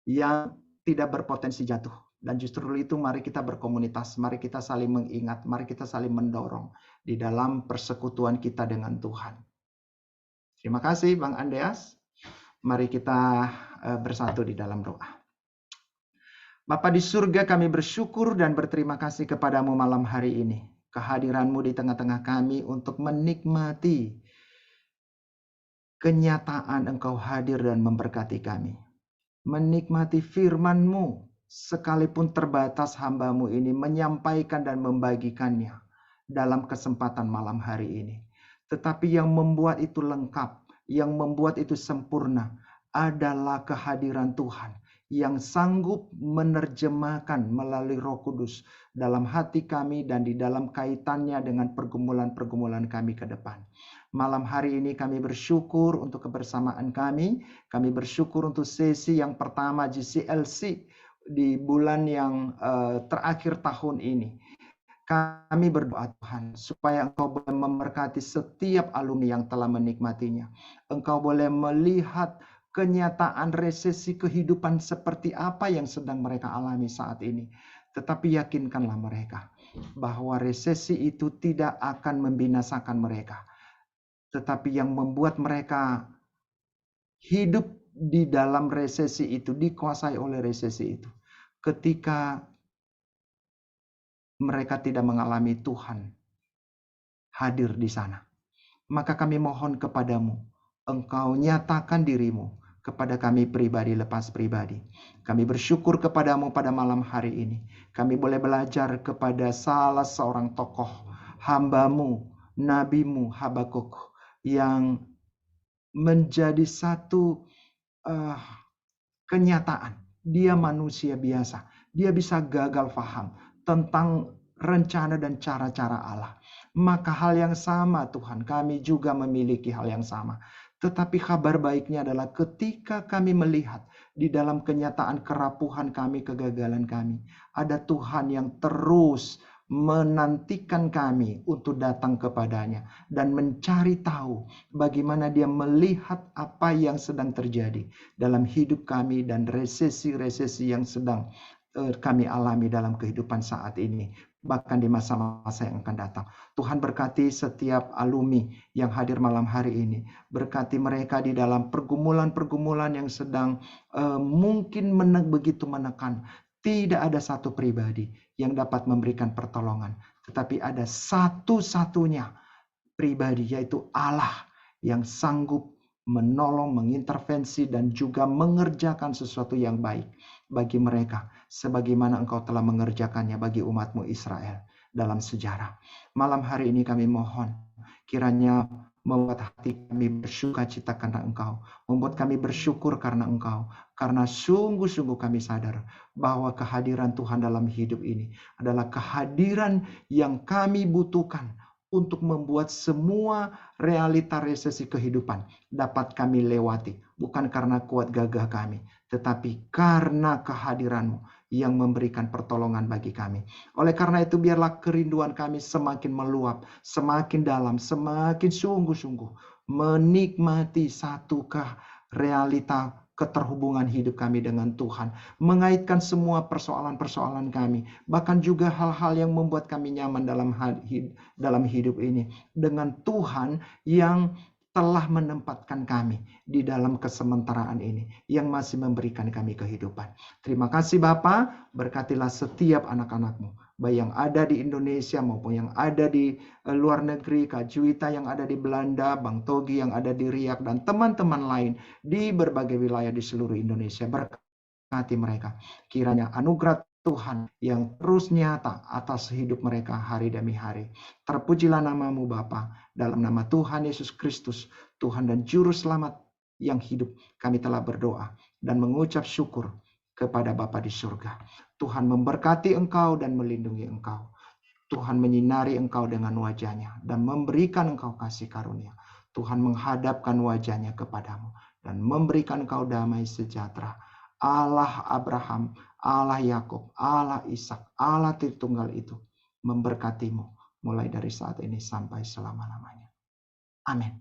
yang tidak berpotensi jatuh. Dan justru itu mari kita berkomunitas, mari kita saling mengingat, mari kita saling mendorong di dalam persekutuan kita dengan Tuhan. Terima kasih Bang Andreas. Mari kita bersatu di dalam doa. Bapa di surga, kami bersyukur dan berterima kasih kepadamu malam hari ini. Kehadiranmu di tengah-tengah kami untuk menikmati kenyataan Engkau hadir dan memberkati kami. Menikmati firman-Mu, sekalipun terbatas hamba-Mu ini menyampaikan dan membagikannya dalam kesempatan malam hari ini. Tetapi yang membuat itu lengkap, yang membuat itu sempurna adalah kehadiran Tuhan yang sanggup menerjemahkan melalui Roh Kudus dalam hati kami dan di dalam kaitannya dengan pergumulan-pergumulan kami ke depan. Malam hari ini kami bersyukur untuk kebersamaan kami. Kami bersyukur untuk sesi yang pertama GCLC di bulan yang terakhir tahun ini, kami berdoa Tuhan, supaya Engkau boleh memberkati setiap alumni yang telah menikmatinya. Engkau boleh melihat kenyataan resesi kehidupan seperti apa yang sedang mereka alami saat ini. Tetapi yakinkanlah mereka bahwa resesi itu tidak akan membinasakan mereka, tetapi yang membuat mereka hidup di dalam resesi itu, dikuasai oleh resesi itu, ketika mereka tidak mengalami Tuhan hadir di sana. Maka kami mohon kepadamu, Engkau nyatakan dirimu kepada kami pribadi lepas pribadi. Kami bersyukur kepadamu pada malam hari ini. Kami boleh belajar kepada salah seorang tokoh, hambamu, nabimu Habakuk, yang menjadi satu kenyataan. Dia manusia biasa. Dia bisa gagal paham tentang rencana dan cara-cara Allah. Maka hal yang sama Tuhan, kami juga memiliki hal yang sama. Tetapi kabar baiknya adalah ketika kami melihat di dalam kenyataan kerapuhan kami, kegagalan kami, ada Tuhan yang terus menantikan kami untuk datang kepadanya dan mencari tahu bagaimana dia melihat apa yang sedang terjadi dalam hidup kami dan resesi-resesi yang sedang kami alami dalam kehidupan saat ini, bahkan di masa-masa yang akan datang. Tuhan berkati setiap alumni yang hadir malam hari ini. Berkati mereka di dalam pergumulan-pergumulan yang sedang mungkin begitu menekan. Tidak ada satu pribadi yang dapat memberikan pertolongan, tetapi ada satu-satunya pribadi, yaitu Allah yang sanggup menolong, mengintervensi, dan juga mengerjakan sesuatu yang baik bagi mereka, sebagaimana Engkau telah mengerjakannya bagi umat-Mu Israel dalam sejarah. Malam hari ini kami mohon, kiranya membuat hati kami bersuka cita karena Engkau, membuat kami bersyukur karena Engkau, karena sungguh-sungguh kami sadar bahwa kehadiran Tuhan dalam hidup ini adalah kehadiran yang kami butuhkan untuk membuat semua realita resesi kehidupan dapat kami lewati. Bukan karena kuat gagah kami, tetapi karena kehadiran-Mu yang memberikan pertolongan bagi kami. Oleh karena itu, biarlah kerinduan kami semakin meluap, semakin dalam, semakin sungguh-sungguh menikmati satukah realita keterhubungan hidup kami dengan Tuhan, mengaitkan semua persoalan-persoalan kami, bahkan juga hal-hal yang membuat kami nyaman dalam hidup ini, dengan Tuhan yang telah menempatkan kami di dalam kesementaraan ini, yang masih memberikan kami kehidupan. Terima kasih Bapa, berkatilah setiap anak-anak-Mu, baik yang ada di Indonesia maupun yang ada di luar negeri, Kak Juwita yang ada di Belanda, Bang Togi yang ada di Riak, dan teman-teman lain di berbagai wilayah di seluruh Indonesia. Berkati mereka, kiranya anugerah Tuhan yang terus nyata atas hidup mereka hari demi hari. Terpujilah nama-Mu Bapa, dalam nama Tuhan Yesus Kristus, Tuhan dan Juru Selamat yang hidup, kami telah berdoa dan mengucap syukur kepada Bapa di surga. Tuhan memberkati engkau dan melindungi engkau. Tuhan menyinari engkau dengan wajah-Nya dan memberikan engkau kasih karunia. Tuhan menghadapkan wajah-Nya kepadamu dan memberikan engkau damai sejahtera. Allah Abraham, Allah Yakub, Allah Ishak, Allah Tritunggal itu memberkatimu mulai dari saat ini sampai selama-lamanya. Amin.